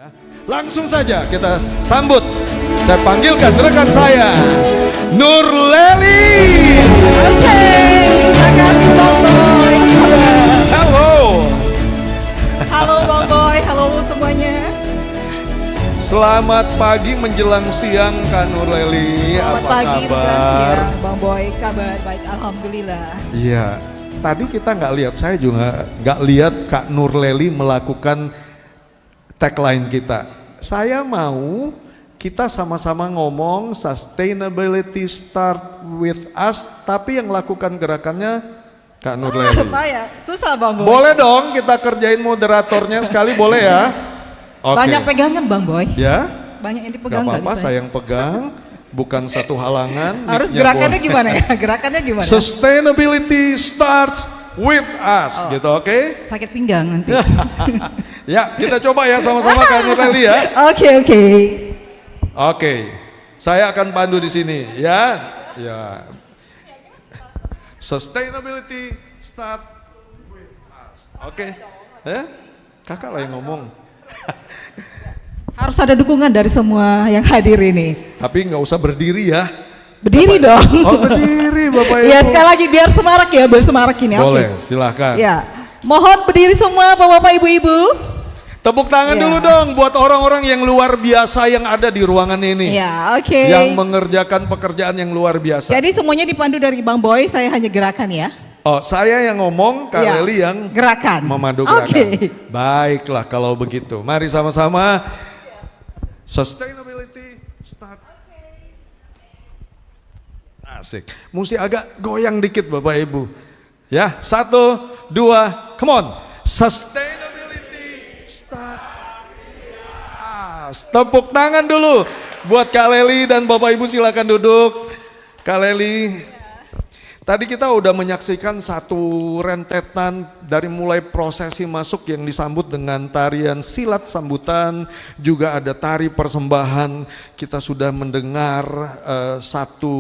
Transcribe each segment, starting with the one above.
Ya, langsung saja kita sambut. Saya panggilkan rekan saya, Nurlely. Oke, terima kasih Bang Boy. Halo. Halo Bang Boy, halo semuanya. Selamat pagi menjelang siang Kak Nurlely. Selamat Apa pagi, kabar? menjelang siang. Bang Boy, kabar baik, alhamdulillah. Iya, tadi kita nggak lihat, saya juga nggak lihat Kak Nurlely melakukan tagline kita. Saya mau kita sama-sama ngomong sustainability start with us, tapi yang lakukan gerakannya Kak Nurlely. Ya, susah Bang Boy. Boleh dong kita kerjain moderatornya sekali, boleh ya? Oke. Banyak pegangan Bang Boy. Ya? Banyak yang Gak dipegang nggak apa-apa, bisa. saya yang pegang, bukan satu halangan. Harus mic-nya gerakannya boleh. gimana ya? Gerakannya gimana? Sustainability starts with us, gitu, oke? Sakit pinggang nanti. Ya, kita coba ya sama-sama Kak Nurlely ya. Oke. Oke, saya akan pandu di sini ya. Ya. Sustainability start with us. Oke. Kakak lah yang ngomong. Harus ada dukungan dari semua yang hadir ini. Tapi nggak usah berdiri ya. Berdiri dong. Oh berdiri Bapak Ibu. Ya sekali lagi biar semarak ya, biar semarak ini. Boleh, Oke. silahkan. Ya, mohon berdiri semua Bapak Ibu-ibu. Tepuk tangan Ya. dulu dong buat orang-orang yang luar biasa yang ada di ruangan ini. Ya, oke. Yang mengerjakan pekerjaan yang luar biasa. Jadi semuanya dipandu dari Bang Boy, saya hanya gerakan ya. Oh, saya yang ngomong, Kak Ya, Lely yang gerakan. memandu gerakan. Oke. Baiklah kalau begitu. Mari sama-sama. Sustainability starts. Asik. Mesti agak goyang dikit Bapak Ibu. Ya, 1, 2, come on. Sustainability starts. Tepuk tangan dulu buat Kak Lely dan Bapak Ibu, silakan duduk. Kak Lely. Tadi kita udah menyaksikan satu rentetan dari mulai prosesi masuk yang disambut dengan tarian silat sambutan, juga ada tari persembahan. Kita sudah mendengar satu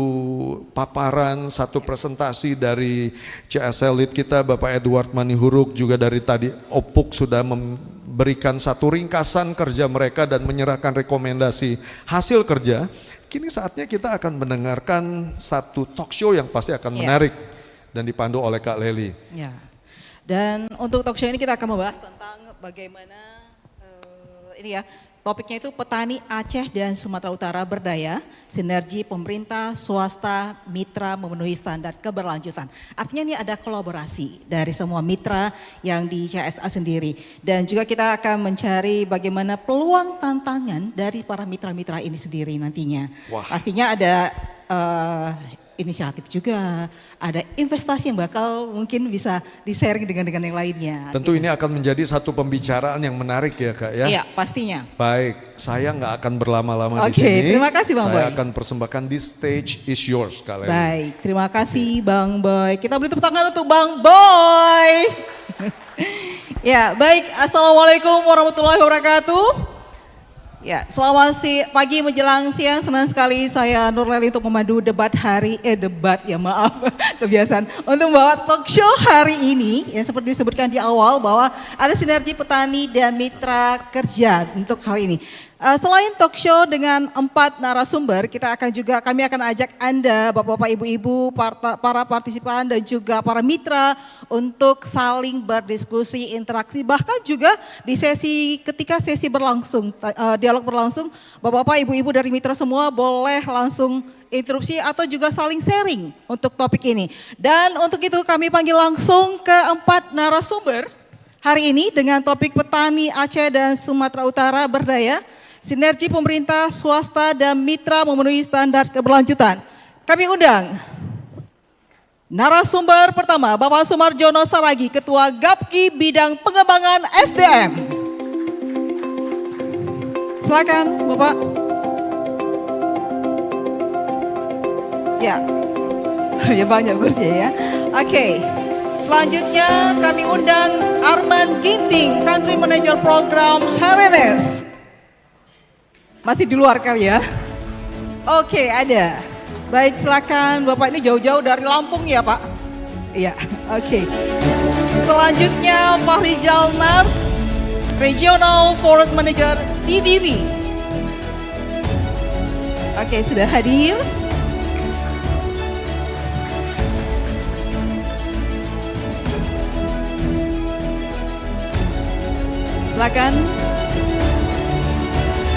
paparan, satu presentasi dari CSL Lead kita Bapak Edward Manihuruk, juga dari tadi Opuk sudah memberikan satu ringkasan kerja mereka dan menyerahkan rekomendasi hasil kerja. Kini saatnya kita akan mendengarkan satu talk show yang pasti akan menarik dan dipandu oleh Kak Lely. Ya. Dan untuk talk show ini kita akan membahas tentang bagaimana ini ya, topiknya itu petani Aceh dan Sumatera Utara berdaya, sinergi pemerintah, swasta, mitra memenuhi standar keberlanjutan. Artinya ini ada kolaborasi dari semua mitra yang di CSA sendiri. Dan juga kita akan mencari bagaimana peluang tantangan dari para mitra-mitra ini sendiri nantinya. Wah. Pastinya ada inisiatif juga, ada investasi yang bakal mungkin bisa di-sharing dengan yang lainnya. Tentu ini akan menjadi satu pembicaraan yang menarik ya Kak ya. Iya, pastinya. Baik, saya nggak akan berlama-lama di Oke, sini. terima kasih, Bang Saya Boy. akan persembahkan di stage is yours Kak Lely. Baik, terima kasih Bang Boy. Kita beri tepuk tangan untuk Bang Boy. Ya, baik. Assalamualaikum warahmatullahi wabarakatuh. Ya, selamat pagi menjelang siang, senang sekali saya Nurlely untuk memandu debat kebiasaan untuk membawa talk show hari ini yang seperti disebutkan di awal bahwa ada sinergi petani dan mitra kerja untuk hal ini. Selain talk show dengan 4 narasumber, kami akan ajak Anda, Bapak-bapak, Ibu-ibu, para partisipan dan juga para mitra untuk saling berdiskusi, interaksi, bahkan juga di ketika sesi berlangsung, dialog berlangsung, Bapak-bapak, Ibu-ibu dari mitra semua boleh langsung interupsi atau juga saling sharing untuk topik ini. Dan untuk itu kami panggil langsung ke 4 narasumber hari ini dengan topik petani Aceh dan Sumatera Utara berdaya, sinergi pemerintah, swasta, dan mitra memenuhi standar keberlanjutan. Kami undang narasumber pertama, Bapak Sumarjono Saragi, Ketua GAPKI Bidang Pengembangan SDM. Silakan, Bapak. Ya, ya banyak kursi ya. Oke. Selanjutnya kami undang Arman Ginting, Country Manager Program HRNS. Masih di luar kali ya? Oke, ada. Baik, silakan Bapak, ini jauh-jauh dari Lampung ya Pak? Iya, oke. Selanjutnya Fahri Jalnars, Regional Forest Manager CDV. Oke, sudah hadir. Silakan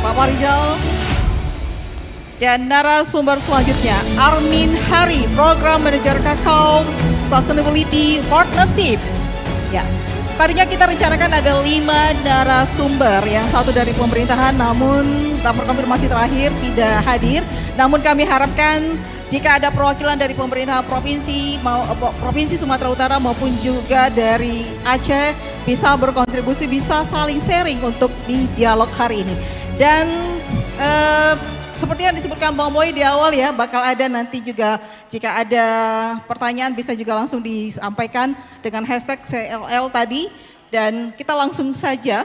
Bapak Rizal. Dan narasumber selanjutnya Armin Hari, Program Manager Kakao Sustainability Partnership. Ya, tadinya kita rencanakan ada 5 narasumber, yang satu dari pemerintahan, namun lapor konfirmasi terakhir tidak hadir. Namun kami harapkan jika ada perwakilan dari pemerintah provinsi, Provinsi Sumatera Utara maupun juga dari Aceh bisa berkontribusi, bisa saling sharing untuk di dialog hari ini. Dan seperti yang disebutkan Bang Boy di awal ya, bakal ada nanti juga jika ada pertanyaan bisa juga langsung disampaikan dengan hashtag CLL tadi. Dan kita langsung saja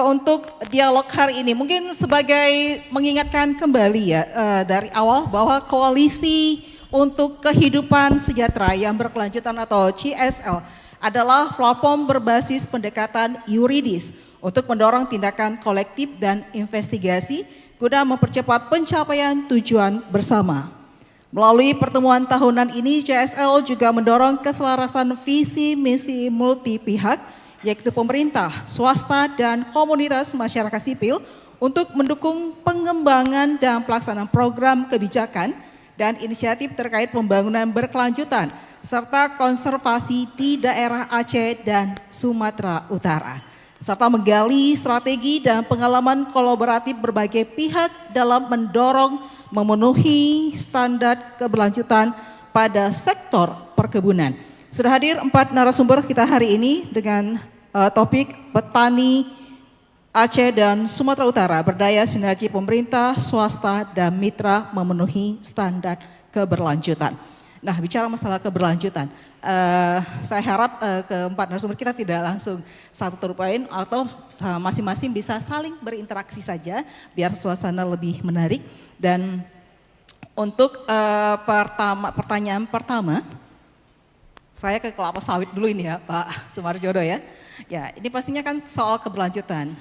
untuk dialog hari ini. Mungkin sebagai mengingatkan kembali ya dari awal bahwa Koalisi untuk Kehidupan Sejahtera yang Berkelanjutan atau CSL adalah platform berbasis pendekatan yuridis untuk mendorong tindakan kolektif dan investigasi guna mempercepat pencapaian tujuan bersama. Melalui pertemuan tahunan ini, CSL juga mendorong keselarasan visi misi multi pihak, yaitu pemerintah, swasta, dan komunitas masyarakat sipil untuk mendukung pengembangan dan pelaksanaan program kebijakan dan inisiatif terkait pembangunan berkelanjutan serta konservasi di daerah Aceh dan Sumatera Utara, serta menggali strategi dan pengalaman kolaboratif berbagai pihak dalam mendorong memenuhi standar keberlanjutan pada sektor perkebunan. Sudah hadir 4 narasumber kita hari ini dengan topik petani Aceh dan Sumatera Utara, berdaya sinergi pemerintah, swasta, dan mitra memenuhi standar keberlanjutan. Nah, bicara masalah keberlanjutan, saya harap keempat narasumber kita tidak langsung satu terpain atau masing-masing bisa saling berinteraksi saja biar suasana lebih menarik. Dan untuk pertanyaan pertama, saya ke kelapa sawit dulu ini ya Pak Sumarjono ya. Ya, ini pastinya kan soal keberlanjutan.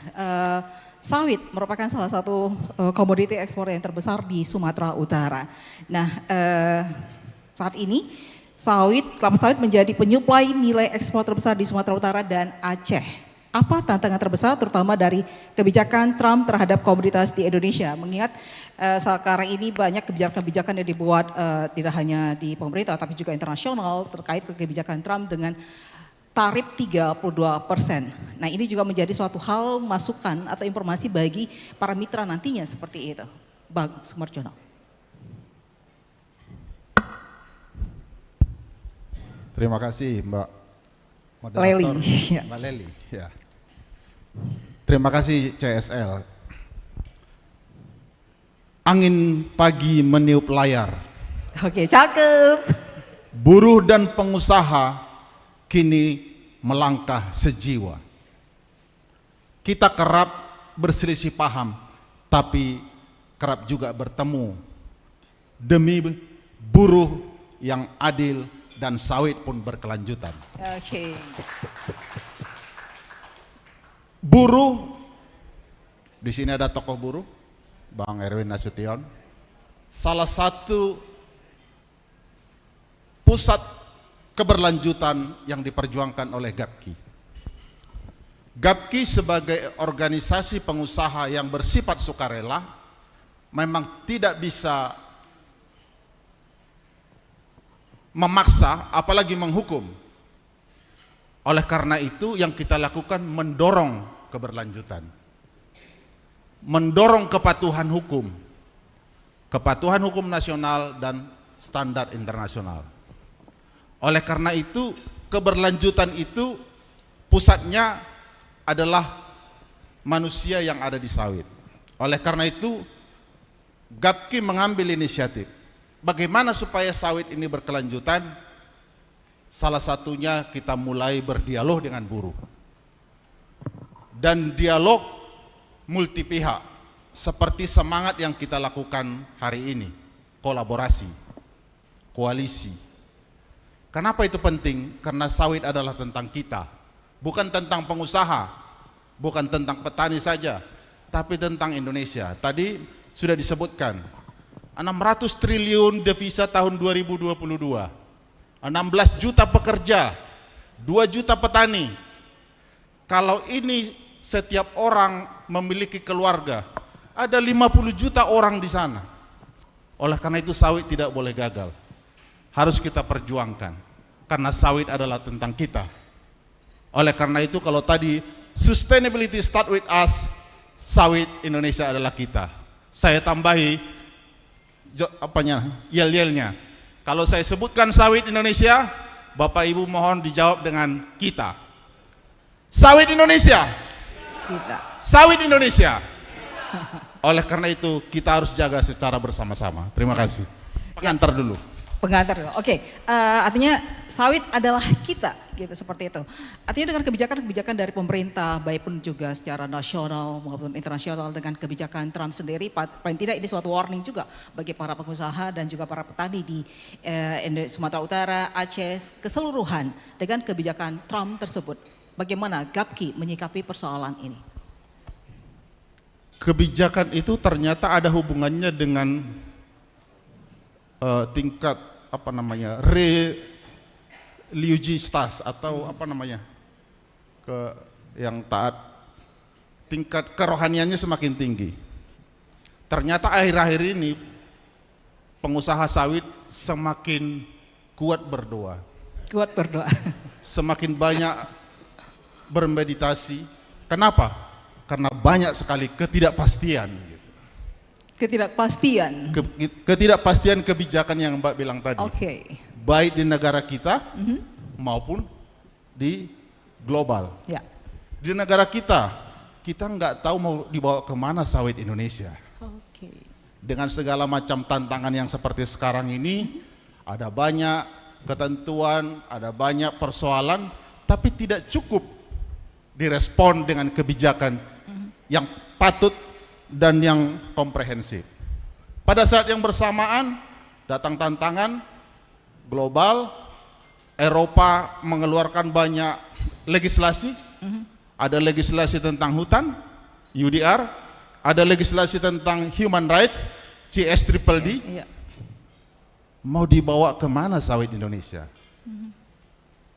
Sawit merupakan salah satu komoditi ekspor yang terbesar di Sumatera Utara. Nah, saat ini kelapa sawit menjadi penyuplai nilai ekspor terbesar di Sumatera Utara dan Aceh. Apa tantangan terbesar terutama dari kebijakan Trump terhadap komoditas di Indonesia? Mengingat sekarang ini banyak kebijakan-kebijakan yang dibuat tidak hanya di pemerintah tapi juga internasional terkait kebijakan Trump dengan tarif 32%. Nah, ini juga menjadi suatu hal masukan atau informasi bagi para mitra nantinya seperti itu. Bang Sumarjono. Terima kasih Mbak Moderator, Leli. Mbak Leli. Ya. Terima kasih CSL. Angin pagi meniup layar. Oke, cakep. Buruh dan pengusaha kini melangkah sejiwa. Kita kerap berselisih paham, tapi kerap juga bertemu demi buruh yang adil dan sawit pun berkelanjutan. Oke. Buruh, di sini ada tokoh buruh, Bang Erwin Nasution. Salah satu pusat keberlanjutan yang diperjuangkan oleh GAPKI. GAPKI sebagai organisasi pengusaha yang bersifat sukarela memang tidak bisa memaksa apalagi menghukum. Oleh karena itu yang kita lakukan mendorong keberlanjutan, mendorong kepatuhan hukum nasional dan standar internasional. Oleh karena itu keberlanjutan itu pusatnya adalah manusia yang ada di sawit. Oleh karena itu GAPKI mengambil inisiatif bagaimana supaya sawit ini berkelanjutan. Salah satunya kita mulai berdialog dengan buruh. Dan dialog multi pihak seperti semangat yang kita lakukan hari ini. Kolaborasi, koalisi. Kenapa itu penting? Karena sawit adalah tentang kita. Bukan tentang pengusaha, bukan tentang petani saja, tapi tentang Indonesia. Tadi sudah disebutkan 600 triliun devisa tahun 2022, 16 juta pekerja, 2 juta petani. Kalau ini setiap orang memiliki keluarga, ada 50 juta orang di sana. Oleh karena itu sawit tidak boleh gagal. Harus kita perjuangkan, karena sawit adalah tentang kita. Oleh karena itu kalau tadi sustainability start with us, sawit Indonesia adalah kita. Saya tambahi yel-yelnya. Kalau saya sebutkan sawit Indonesia, Bapak Ibu mohon dijawab dengan kita. Sawit Indonesia. Kita. Sawit Indonesia. Oleh karena itu kita harus jaga secara bersama-sama. Terima kasih. Pengantar dulu. Pengantar dulu. Oke, artinya sawit adalah kita, gitu seperti itu. Artinya dengan kebijakan-kebijakan dari pemerintah, baik pun juga secara nasional maupun internasional dengan kebijakan Trump sendiri, paling tidak ini suatu warning juga bagi para pengusaha dan juga para petani di Sumatera Utara, Aceh, keseluruhan dengan kebijakan Trump tersebut. Bagaimana Gapki menyikapi persoalan ini? Kebijakan itu ternyata ada hubungannya dengan tingkat religiositas atau yang taat, tingkat kerohaniannya semakin tinggi. Ternyata akhir-akhir ini pengusaha sawit semakin kuat berdoa. Kuat berdoa. Semakin banyak bermeditasi. Kenapa? Karena banyak sekali ketidakpastian. Ketidakpastian. Ketidakpastian kebijakan yang Mbak bilang tadi. Oke. Baik di negara kita maupun di global. Ya. Di negara kita nggak tahu mau dibawa kemana sawit Indonesia. Oke. Dengan segala macam tantangan yang seperti sekarang ini, ada banyak ketentuan, ada banyak persoalan, tapi tidak cukup direspon dengan kebijakan yang patut dan yang komprehensif. Pada saat yang bersamaan datang tantangan global, Eropa mengeluarkan banyak legislasi, ada legislasi tentang hutan, UDR, ada legislasi tentang human rights, CSDDD. Iya. Mau dibawa kemana sawit Indonesia?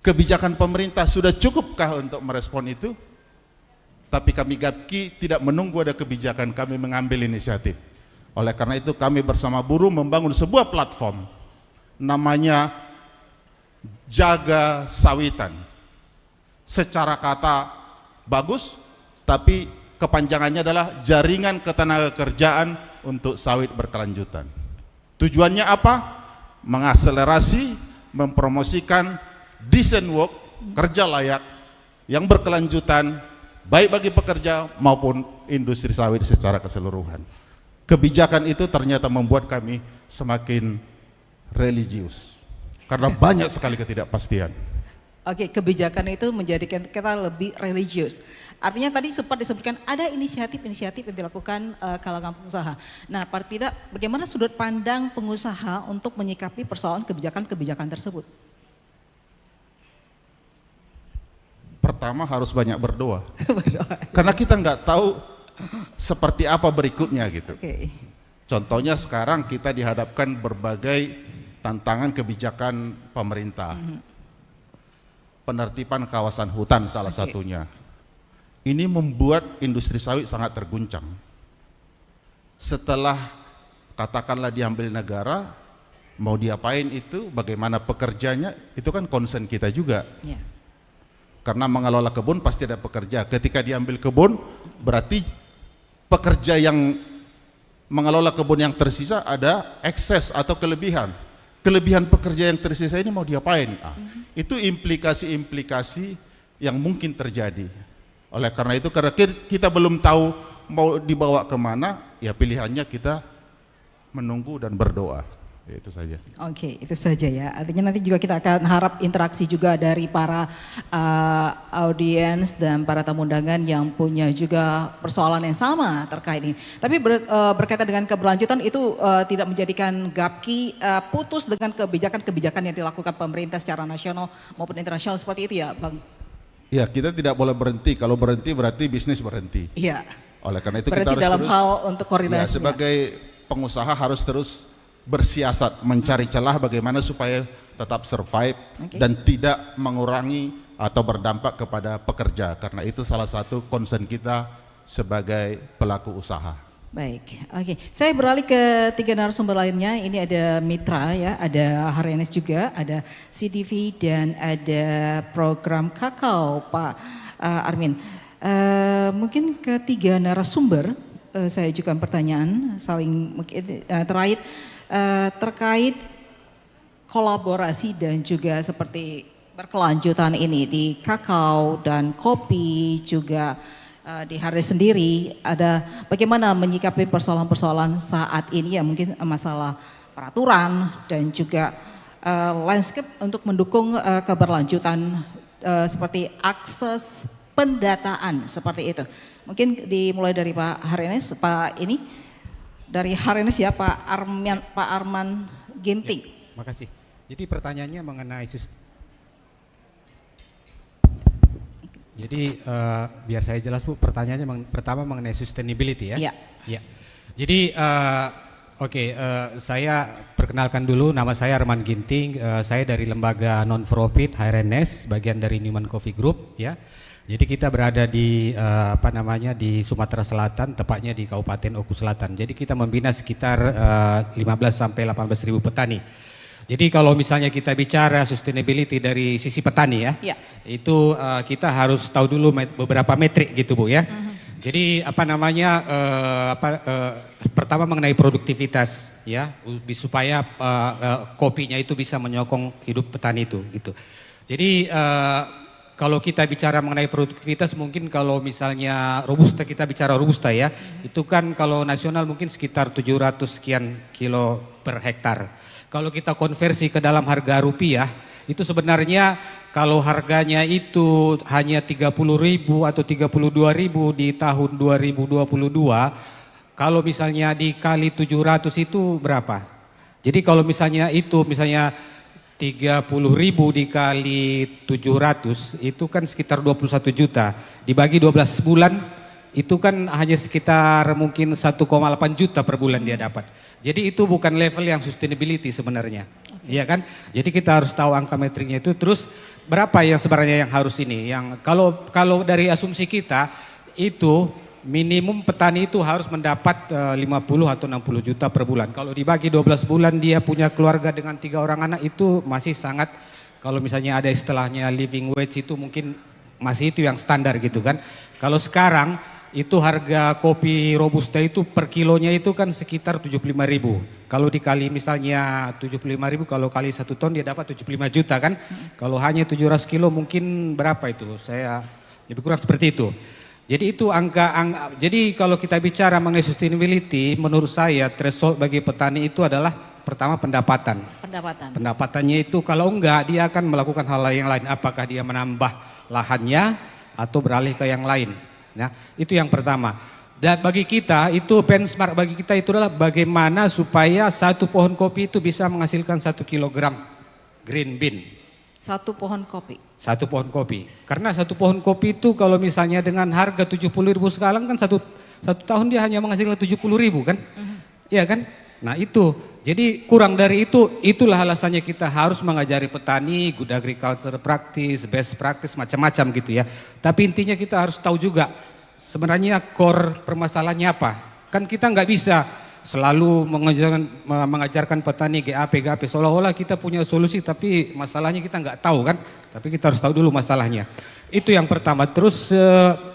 Kebijakan pemerintah sudah cukupkah untuk merespon itu? Tapi kami Gapki tidak menunggu ada kebijakan, kami mengambil inisiatif. Oleh karena itu kami bersama buruh membangun sebuah platform namanya Jaga Sawitan. Secara kata bagus, tapi kepanjangannya adalah Jaringan Ketenagakerjaan untuk Sawit Berkelanjutan. Tujuannya apa? Mengakselerasi, mempromosikan decent work, kerja layak yang berkelanjutan, baik bagi pekerja maupun industri sawit secara keseluruhan. Kebijakan itu ternyata membuat kami semakin religius karena banyak sekali ketidakpastian. Oke, kebijakan itu menjadikan kita lebih religius. Artinya tadi sempat disebutkan ada inisiatif-inisiatif yang dilakukan kalangan pengusaha. Nah, paling tidak bagaimana sudut pandang pengusaha untuk menyikapi persoalan kebijakan-kebijakan tersebut? Pertama harus banyak berdoa. Berdoa. Karena kita nggak tahu seperti apa berikutnya gitu. Oke. Contohnya sekarang kita dihadapkan berbagai tantangan kebijakan pemerintah. Penertiban kawasan hutan salah satunya. Ini membuat industri sawit sangat terguncang. Setelah katakanlah diambil negara, mau diapain itu, bagaimana pekerjanya, itu kan concern kita juga. Ya. Karena mengelola kebun pasti ada pekerja. Ketika diambil kebun, berarti pekerja yang mengelola kebun yang tersisa ada ekses atau kelebihan. Kelebihan pekerja yang tersisa ini mau diapain? Itu implikasi-implikasi yang mungkin terjadi. Oleh karena itu, karena kita belum tahu mau dibawa kemana, ya pilihannya kita menunggu dan berdoa. Itu saja. Oke, itu saja ya. Artinya nanti juga kita akan harap interaksi juga dari para audiens dan para tamu undangan yang punya juga persoalan yang sama terkait ini. Tapi berkaitan dengan keberlanjutan itu tidak menjadikan Gapki putus dengan kebijakan-kebijakan yang dilakukan pemerintah secara nasional maupun internasional seperti itu ya, Bang? Ya, kita tidak boleh berhenti. Kalau berhenti berarti bisnis berhenti. Iya. Oleh karena itu Berarti kita harus dalam terus, hal untuk ya, koordinasi. sebagai pengusaha harus terus bersiasat, mencari celah bagaimana supaya tetap survive dan tidak mengurangi atau berdampak kepada pekerja. Karena itu salah satu concern kita sebagai pelaku usaha. Baik, oke. Saya beralih ke tiga narasumber lainnya. Ini ada Mitra ya, ada Haryones juga, ada CDV dan ada program Kakao Pak Armin. Mungkin ketiga narasumber saya ajukan pertanyaan saling mungkin terakhir terkait kolaborasi dan juga seperti berkelanjutan ini di kakao dan kopi juga di hari sendiri ada bagaimana menyikapi persoalan-persoalan saat ini ya mungkin masalah peraturan dan juga landscape untuk mendukung keberlanjutan seperti akses pendataan seperti itu. Mungkin dimulai dari Pak Haryones, Pak ini dari Haryones ya Pak Arman Ginting. Ya, makasih. Jadi pertanyaannya mengenai Jadi biar saya jelas Bu, pertanyaannya pertama mengenai sustainability ya. Iya. Ya. Jadi saya perkenalkan dulu, nama saya Arman Ginting, saya dari lembaga non-profit HRNS, bagian dari Newman Coffee Group ya. Jadi kita berada di di Sumatera Selatan, tepatnya di Kabupaten Oku Selatan. Jadi kita membina sekitar 15 sampai 18 ribu petani. Jadi kalau misalnya kita bicara sustainability dari sisi petani ya, itu kita harus tahu dulu beberapa metrik gitu Bu ya. Jadi pertama mengenai produktivitas ya, supaya kopinya itu bisa menyokong hidup petani itu gitu. Jadi kalau kita bicara mengenai produktivitas mungkin kalau misalnya robusta, kita bicara robusta ya, itu kan kalau nasional mungkin sekitar 700 sekian kilo per hektar. Kalau kita konversi ke dalam harga rupiah, itu sebenarnya kalau harganya itu hanya 30.000 atau 32.000 di tahun 2022, kalau misalnya dikali 700 itu berapa? Jadi kalau misalnya 30.000 dikali 700 itu kan sekitar 21 juta. Dibagi 12 bulan itu kan hanya sekitar mungkin 1,8 juta per bulan dia dapat. Jadi itu bukan level yang sustainability sebenarnya. Iya kan? Jadi kita harus tahu angka metriknya itu. Terus berapa yang sebenarnya yang harus ini? Yang kalau dari asumsi kita itu minimum petani itu harus mendapat 50 atau 60 juta per bulan. Kalau dibagi 12 bulan dia punya keluarga dengan 3 orang anak itu masih sangat, kalau misalnya ada istilahnya living wage itu mungkin masih itu yang standar gitu kan. Kalau sekarang itu harga kopi robusta itu per kilonya itu kan sekitar 75.000. Kalau dikali misalnya 75.000, kalau kali 1 ton dia dapat 75 juta kan. Kalau hanya 700 kilo mungkin berapa itu? Saya lebih kurang seperti itu. Jadi itu jadi kalau kita bicara mengenai sustainability, menurut saya threshold bagi petani itu adalah pertama pendapatan. Pendapatannya itu kalau enggak dia akan melakukan hal yang lain. Apakah dia menambah lahannya atau beralih ke yang lain. Nah, itu yang pertama. Dan bagi kita itu benchmark bagi kita itu adalah bagaimana supaya satu pohon kopi itu bisa menghasilkan 1 kilogram green bean. Satu pohon kopi. Satu pohon kopi. Karena satu pohon kopi itu kalau misalnya dengan harga 70.000 sekarang kan satu tahun dia hanya menghasilkan 70.000 kan? Iya kan? Nah itu, jadi kurang dari itu, itulah alasannya kita harus mengajari petani, good agriculture practice, best practice, macam-macam gitu ya. Tapi intinya kita harus tahu juga sebenarnya core permasalahannya apa. Kan kita nggak bisa selalu mengajarkan petani GAP, seolah-olah kita punya solusi tapi masalahnya kita nggak tahu kan. Tapi kita harus tahu dulu masalahnya. Itu yang pertama. Terus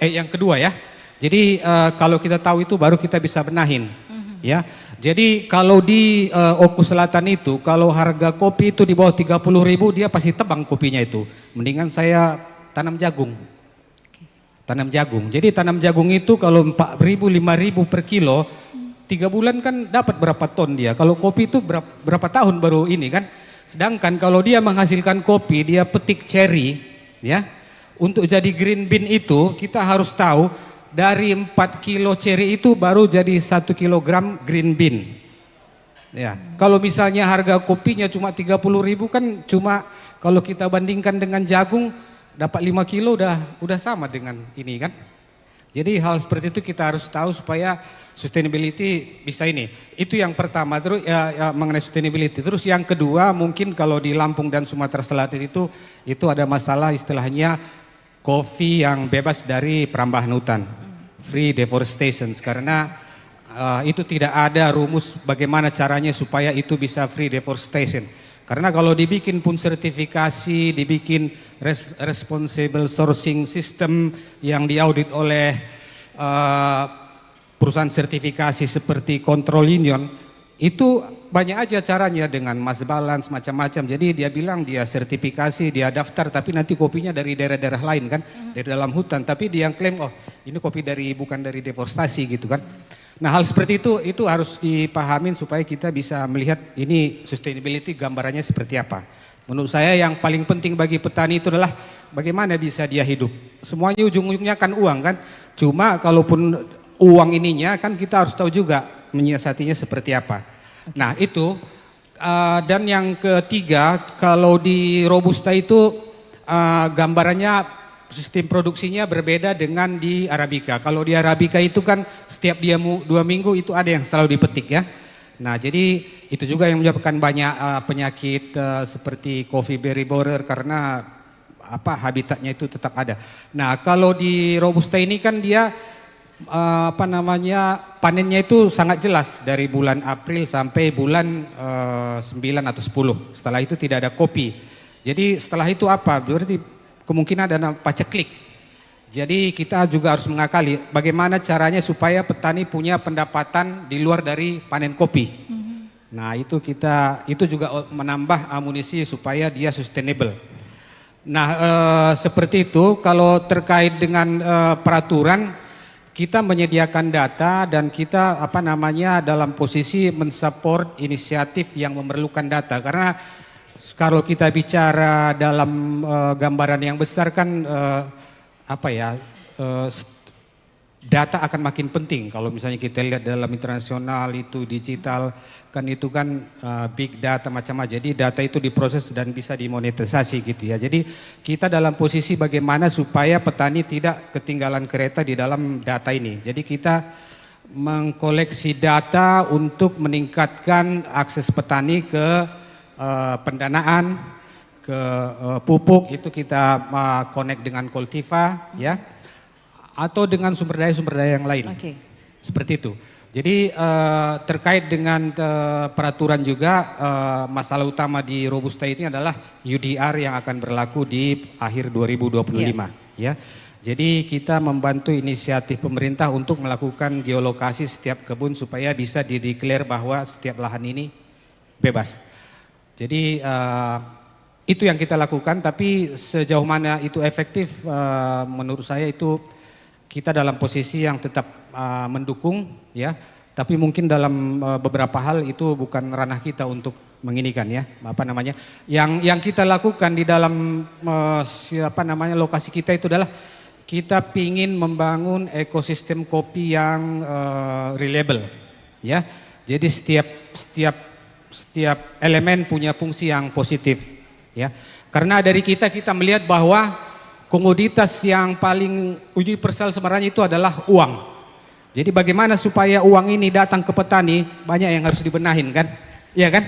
yang kedua ya, jadi kalau kita tahu itu baru kita bisa benahin. Ya, jadi kalau di Oku Selatan itu, kalau harga kopi itu di bawah 30.000 dia pasti tebang kopinya itu. Mendingan saya tanam jagung. Tanam jagung. Jadi tanam jagung itu kalau 4.000, 5.000 per kilo, 3 bulan kan dapat berapa ton dia. Kalau kopi itu berapa tahun baru ini kan. Sedangkan kalau dia menghasilkan kopi, dia petik cherry, ya. Untuk jadi green bean itu kita harus tahu. Dari 4 kilo ceri itu baru jadi 1 kilogram green bean. Ya, kalau misalnya harga kopinya cuma 30.000 kan cuma kalau kita bandingkan dengan jagung dapat 5 kilo udah sama dengan ini kan. Jadi hal seperti itu kita harus tahu supaya sustainability bisa ini. Itu yang pertama, terus ya, mengenai sustainability. Terus yang kedua mungkin kalau di Lampung dan Sumatera Selatan itu ada masalah istilahnya kopi yang bebas dari perambahan hutan, free deforestation, karena itu tidak ada rumus bagaimana caranya supaya itu bisa free deforestation. Karena kalau dibikin pun sertifikasi, dibikin responsible sourcing system yang diaudit oleh perusahaan sertifikasi seperti Control Union, itu banyak aja caranya dengan mass balance macam-macam. Jadi dia bilang dia sertifikasi, dia daftar, tapi nanti kopinya dari daerah-daerah lain kan, dari dalam hutan. Tapi dia yang klaim, oh ini kopi bukan dari deforestasi gitu kan. Nah hal seperti itu harus dipahamin supaya kita bisa melihat ini sustainability gambarannya seperti apa. Menurut saya yang paling penting bagi petani itu adalah bagaimana bisa dia hidup. Semuanya ujung-ujungnya kan uang kan. Cuma kalaupun uang ininya kan kita harus tahu juga menyiasatinya seperti apa. Nah itu dan yang ketiga kalau di Robusta itu gambarannya sistem produksinya berbeda dengan di Arabica. Kalau di Arabica itu kan setiap dia 2 minggu itu ada yang selalu dipetik ya. Nah jadi itu juga yang menyebabkan banyak penyakit seperti coffee berry borer karena habitatnya itu tetap ada. Nah kalau di Robusta ini kan dia panennya itu sangat jelas dari bulan April sampai bulan 9 atau 10. Setelah itu tidak ada kopi. Jadi setelah itu berarti kemungkinan ada paceklik. Jadi kita juga harus mengakali bagaimana caranya supaya petani punya pendapatan di luar dari panen kopi. Nah itu juga menambah amunisi supaya dia sustainable. Nah seperti itu kalau terkait dengan peraturan kita menyediakan data dan kita dalam posisi mensupport inisiatif yang memerlukan data karena kalau kita bicara dalam gambaran yang besar kan data akan makin penting. Kalau misalnya kita lihat dalam internasional itu digital kan itu kan big data macam-macam. Jadi data itu diproses dan bisa dimonetisasi gitu ya. Jadi kita dalam posisi bagaimana supaya petani tidak ketinggalan kereta di dalam data ini. Jadi kita mengkoleksi data untuk meningkatkan akses petani ke pendanaan, ke pupuk itu kita connect dengan Koltiva ya, atau dengan sumber daya yang lain. Seperti itu. Jadi terkait dengan peraturan juga masalah utama di Robusta ini adalah UDR yang akan berlaku di akhir 2025 ya. Jadi kita membantu inisiatif pemerintah untuk melakukan geolokasi setiap kebun supaya bisa dideklar bahwa setiap lahan ini bebas. Jadi itu yang kita lakukan, tapi sejauh mana itu efektif menurut saya itu kita dalam posisi yang tetap mendukung ya, tapi mungkin dalam beberapa hal itu bukan ranah kita untuk menginikan ya, yang kita lakukan di dalam lokasi kita itu adalah kita pingin membangun ekosistem kopi yang reliable ya. Jadi setiap elemen punya fungsi yang positif ya. Karena dari kita melihat bahwa komoditas yang paling universal sebenarnya itu adalah uang. Jadi bagaimana supaya uang ini datang ke petani, banyak yang harus dibenahin kan? Iya kan?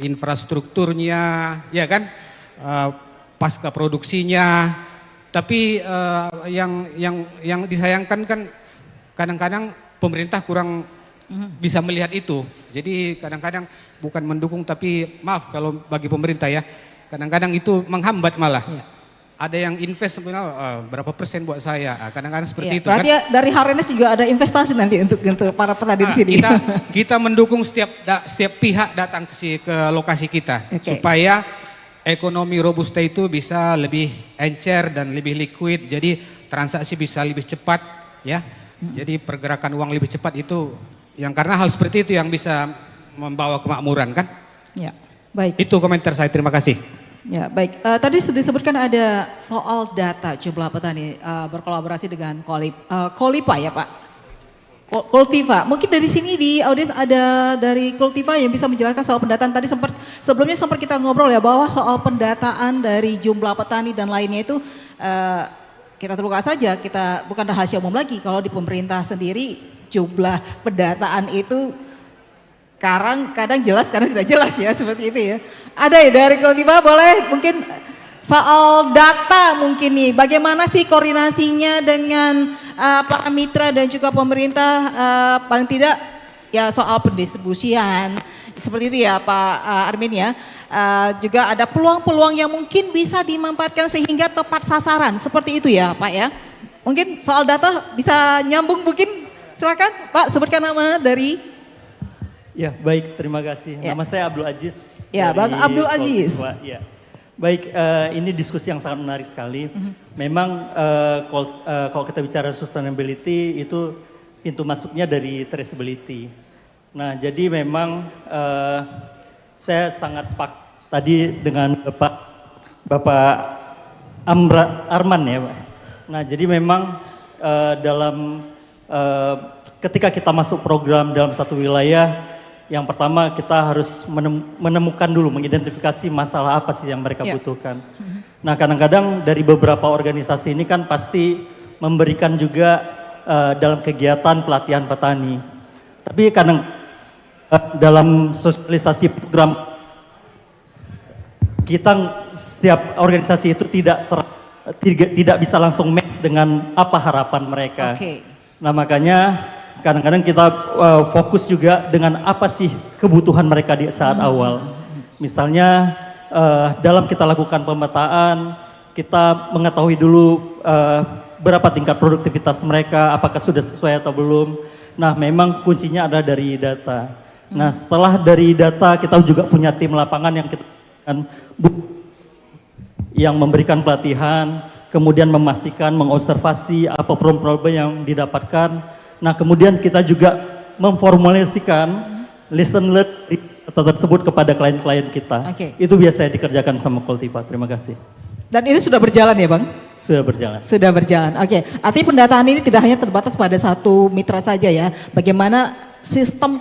Infrastrukturnya, ya kan? Pasca produksinya. Tapi yang disayangkan kan kadang-kadang pemerintah kurang bisa melihat itu. Jadi kadang-kadang bukan mendukung tapi maaf kalau bagi pemerintah ya, kadang-kadang itu menghambat malah. Ada yang invest berapa persen buat saya, kadang-kadang seperti itu kan. Dari Harnes juga ada investasi nanti untuk para petani di sini. Kita mendukung setiap pihak datang ke lokasi kita supaya ekonomi Robusta itu bisa lebih encer dan lebih liquid, jadi transaksi bisa lebih cepat ya. Jadi pergerakan uang lebih cepat itu yang karena hal seperti itu yang bisa membawa kemakmuran kan. Ya, baik. Itu komentar saya, terima kasih. Ya, baik. Tadi sudah disebutkan ada soal data jumlah petani berkolaborasi dengan Koltiva ya Pak? Koltiva. Mungkin dari sini di audiens ada dari Koltiva yang bisa menjelaskan soal pendataan. Tadi sebelumnya sempat kita ngobrol ya bahwa soal pendataan dari jumlah petani dan lainnya itu kita terbuka saja, kita bukan rahasia umum lagi kalau di pemerintah sendiri jumlah pendataan itu kadang jelas, kadang tidak jelas ya, seperti itu ya. Ada ya dari Koltiva, boleh mungkin soal data mungkin nih, bagaimana sih koordinasinya dengan para mitra dan juga pemerintah, paling tidak ya soal pendistribusian, seperti itu ya Pak Armin ya. Juga ada peluang-peluang yang mungkin bisa dimanfaatkan sehingga tepat sasaran, seperti itu ya Pak ya. Mungkin soal data bisa nyambung mungkin, silakan Pak sebutkan nama dari. Ya baik, terima kasih. Ya. Nama saya Abdul Aziz. Ya, dari Bang Abdul Aziz. Koltiva. Ya. Baik, ini diskusi yang sangat menarik sekali. Memang kalau kita bicara sustainability itu pintu masuknya dari traceability. Nah, jadi memang saya sangat sepakat tadi dengan Bapak Arman ya, Pak. Nah, jadi memang dalam ketika kita masuk program dalam satu wilayah, yang pertama kita harus menemukan dulu, mengidentifikasi masalah apa sih yang mereka butuhkan. Nah, kadang-kadang dari beberapa organisasi ini kan pasti memberikan juga dalam kegiatan pelatihan petani. Tapi kadang dalam sosialisasi program kita, setiap organisasi itu tidak bisa langsung match dengan apa harapan mereka. Nah, makanya kadang-kadang kita fokus juga dengan apa sih kebutuhan mereka di saat awal. Misalnya dalam kita lakukan pemetaan, kita mengetahui dulu berapa tingkat produktivitas mereka, apakah sudah sesuai atau belum. Nah, memang kuncinya ada dari data. Nah, setelah dari data kita juga punya tim lapangan yang memberikan pelatihan, kemudian memastikan, mengobservasi apa problem-problem yang didapatkan. Nah, kemudian kita juga memformulasikan lesson learned tersebut kepada klien-klien kita. Itu biasanya dikerjakan sama Koltiva. Terima kasih. Dan itu sudah berjalan ya Bang? Sudah berjalan. Sudah berjalan, oke. Artinya pendataan ini tidak hanya terbatas pada satu mitra saja ya. Bagaimana sistem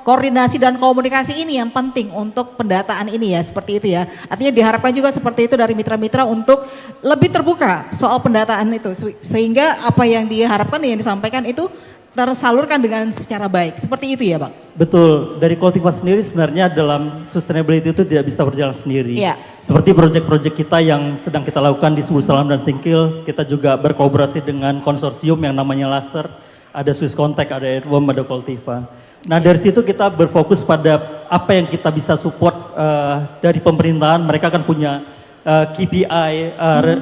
koordinasi dan komunikasi ini yang penting untuk pendataan ini ya, seperti itu ya. Artinya diharapkan juga seperti itu dari mitra-mitra untuk lebih terbuka soal pendataan itu. Sehingga apa yang diharapkan, yang disampaikan itu tersalurkan dengan secara baik. Seperti itu ya Bang? Betul, dari Koltiva sendiri sebenarnya dalam sustainability itu tidak bisa berjalan sendiri. Iya. Seperti proyek-proyek kita yang sedang kita lakukan di Subur Salam dan Singkil, kita juga berkolaborasi dengan konsorsium yang namanya Laser, ada Swiss Contact, ada Edwom, ada Koltiva. Nah, dari situ kita berfokus pada apa yang kita bisa support dari pemerintahan. Mereka kan punya KPI,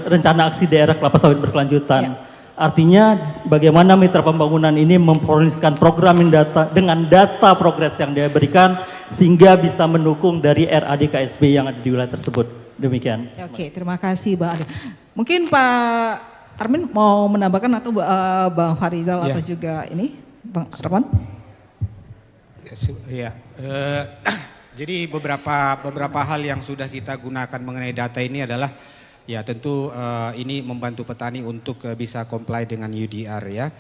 rencana aksi daerah kelapa sawit berkelanjutan. Artinya bagaimana mitra pembangunan ini mempromosikan program dengan data progres yang dia berikan sehingga bisa mendukung dari RAD-KSB yang ada di wilayah tersebut. Demikian. Oke, terima kasih Bang Armin. Mungkin Pak Armin mau menambahkan atau Bang Farizal atau juga ini Bang Arman? Ya, jadi beberapa hal yang sudah kita gunakan mengenai data ini adalah ya tentu ini membantu petani untuk bisa comply dengan UDR ya.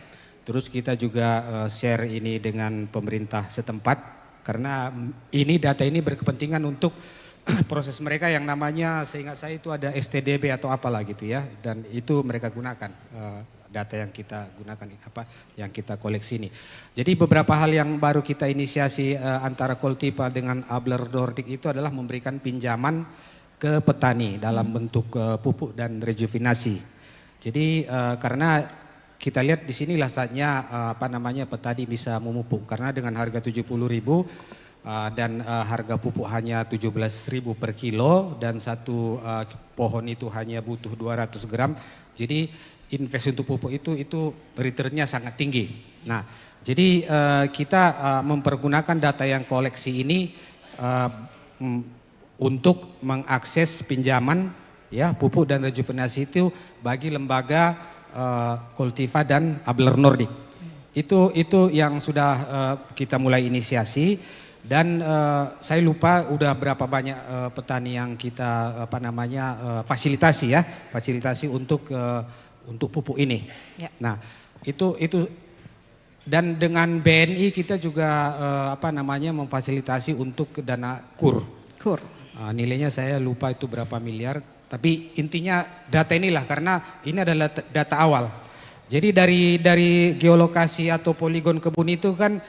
Terus kita juga share ini dengan pemerintah setempat karena ini data ini berkepentingan untuk proses mereka yang namanya, seingat saya itu ada STDB atau apalah gitu ya, dan itu mereka gunakan data yang kita gunakan yang kita koleksi ini. Jadi beberapa hal yang baru kita inisiasi antara Koltiva dengan Abler Nordic itu adalah memberikan pinjaman ke petani dalam bentuk pupuk dan rejuvenasi. Jadi karena kita lihat di sinilah saatnya petani bisa memupuk karena dengan harga 70.000 dan harga pupuk hanya 17.000 per kilo dan satu pohon itu hanya butuh 200 gram. Jadi invest untuk pupuk itu returnnya sangat tinggi. Nah, jadi kita mempergunakan data yang koleksi ini untuk mengakses pinjaman ya pupuk dan rejuvenasi itu bagi lembaga Koltiva dan Abler Nordic. Itu yang sudah kita mulai inisiasi dan saya lupa udah berapa banyak petani yang kita fasilitasi untuk pupuk ini. Ya. Nah, itu dan dengan BNI kita juga memfasilitasi untuk dana KUR. Nilainya saya lupa itu berapa miliar, Tapi intinya data inilah, karena ini adalah data awal. Jadi dari geolokasi atau poligon kebun itu kan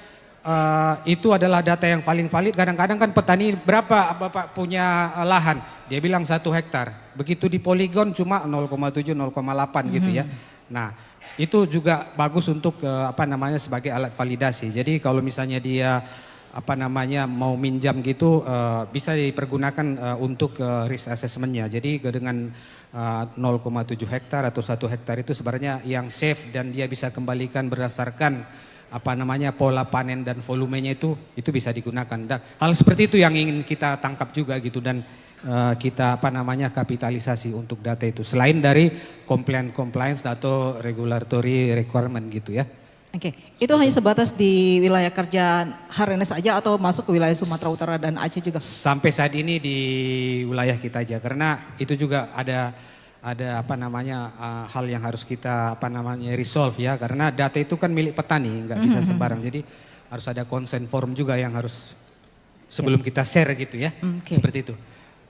itu adalah data yang paling valid. Kadang-kadang kan petani, berapa Bapak punya lahan? Dia bilang 1 hektar. Begitu di poligon cuma 0,7, 0,8 gitu ya. Nah, itu juga bagus untuk sebagai alat validasi. Jadi kalau misalnya dia mau minjam gitu, bisa dipergunakan untuk risk assessment-nya. Jadi dengan 0,7 hektar atau 1 hektar itu sebenarnya yang safe, dan dia bisa kembalikan berdasarkan pola panen dan volumenya itu bisa digunakan. Dan hal seperti itu yang ingin kita tangkap juga gitu, dan kita kapitalisasi untuk data itu, selain dari compliance atau regulatory requirement gitu ya. Oke, itu hanya sebatas di wilayah kerja Harines aja atau masuk ke wilayah Sumatera Utara dan Aceh juga? Sampai saat ini di wilayah kita aja, karena itu juga ada hal yang harus kita resolve ya, karena data itu kan milik petani, nggak bisa sembarang. Jadi harus ada consent form juga yang harus sebelum kita share gitu ya. Seperti itu.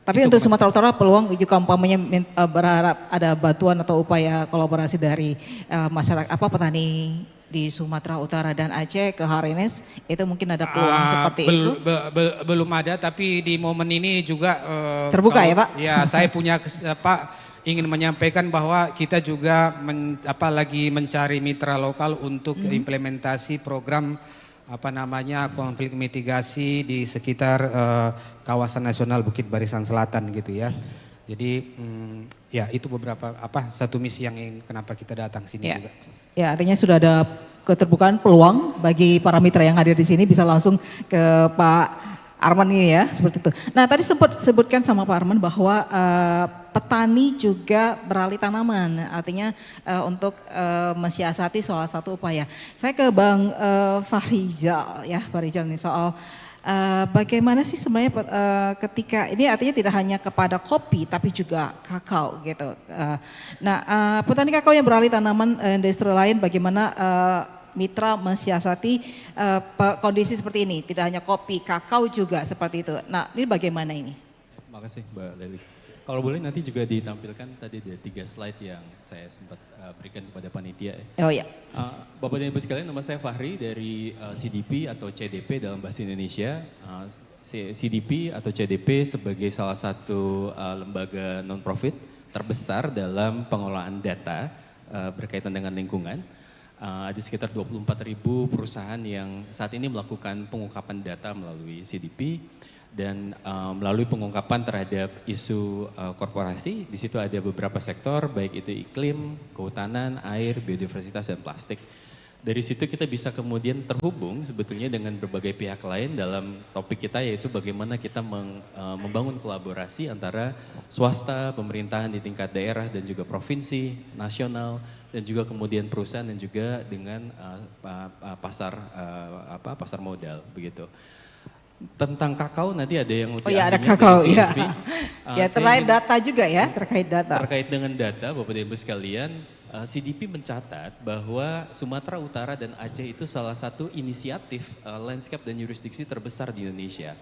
Tapi itu untuk Sumatera Utara peluang juga umpamanya berharap ada bantuan atau upaya kolaborasi dari masyarakat petani di Sumatera Utara dan Aceh ke Harines, itu mungkin ada peluang seperti itu? Belum ada, tapi di momen ini juga terbuka ya Pak? Ya, saya punya ingin menyampaikan bahwa kita juga lagi mencari mitra lokal untuk implementasi program konflik mitigasi di sekitar kawasan nasional Bukit Barisan Selatan gitu ya. Jadi ya itu beberapa satu misi yang kenapa kita datang sini juga. Ya, artinya sudah ada keterbukaan peluang bagi para mitra yang hadir di sini, bisa langsung ke Pak Arman ini ya, seperti itu. Nah, tadi sempat sebutkan sama Pak Arman bahwa petani juga beralih tanaman, artinya untuk mensiasati salah satu upaya. Saya ke Bang Fahrizal ya, Fahrizal ini soal bagaimana sih sebenarnya ketika ini, artinya tidak hanya kepada kopi tapi juga kakao gitu. Petani kakao yang beralih tanaman industri lain, bagaimana mitra mensiasati kondisi seperti ini, tidak hanya kopi, kakao juga seperti itu. Nah, ini bagaimana ini? Terima kasih Mbak Leli. Kalau boleh nanti juga ditampilkan tadi ada 3 slide yang saya sempat berikan kepada panitia. Oh ya. Bapak dan Ibu sekalian, nama saya Fahri dari CDP atau CDP dalam bahasa Indonesia. CDP atau CDP sebagai salah satu lembaga non-profit terbesar dalam pengelolaan data berkaitan dengan lingkungan. Ada sekitar 24.000 perusahaan yang saat ini melakukan pengungkapan data melalui CDP. Dan melalui pengungkapan terhadap isu korporasi, di situ ada beberapa sektor, baik itu iklim, kehutanan, air, biodiversitas, dan plastik. Dari situ kita bisa kemudian terhubung sebetulnya dengan berbagai pihak lain dalam topik kita, yaitu bagaimana kita membangun kolaborasi antara swasta, pemerintahan di tingkat daerah dan juga provinsi, nasional, dan juga kemudian perusahaan dan juga dengan pasar modal begitu. Tentang kakao nanti ada yang lebih ada kakao ya. Ya, terkait data juga ya, terkait data. Terkait dengan data, Bapak dan Ibu sekalian, CDP mencatat bahwa Sumatera Utara dan Aceh itu salah satu inisiatif landscape dan jurisdiksi terbesar di Indonesia.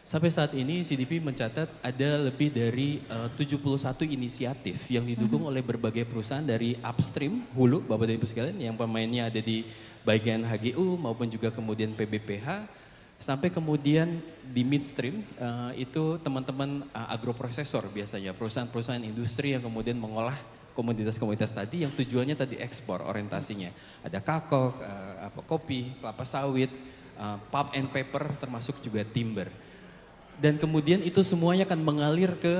Sampai saat ini CDP mencatat ada lebih dari 71 inisiatif yang didukung oleh berbagai perusahaan dari upstream, hulu, Bapak dan Ibu sekalian, yang pemainnya ada di bagian HGU maupun juga kemudian PBPH. Sampai kemudian di midstream itu teman-teman agroprosesor biasanya, perusahaan-perusahaan industri yang kemudian mengolah komoditas-komoditas tadi yang tujuannya tadi ekspor orientasinya. Ada kakao, kopi, kelapa sawit, pulp and paper termasuk juga timber. Dan kemudian itu semuanya akan mengalir ke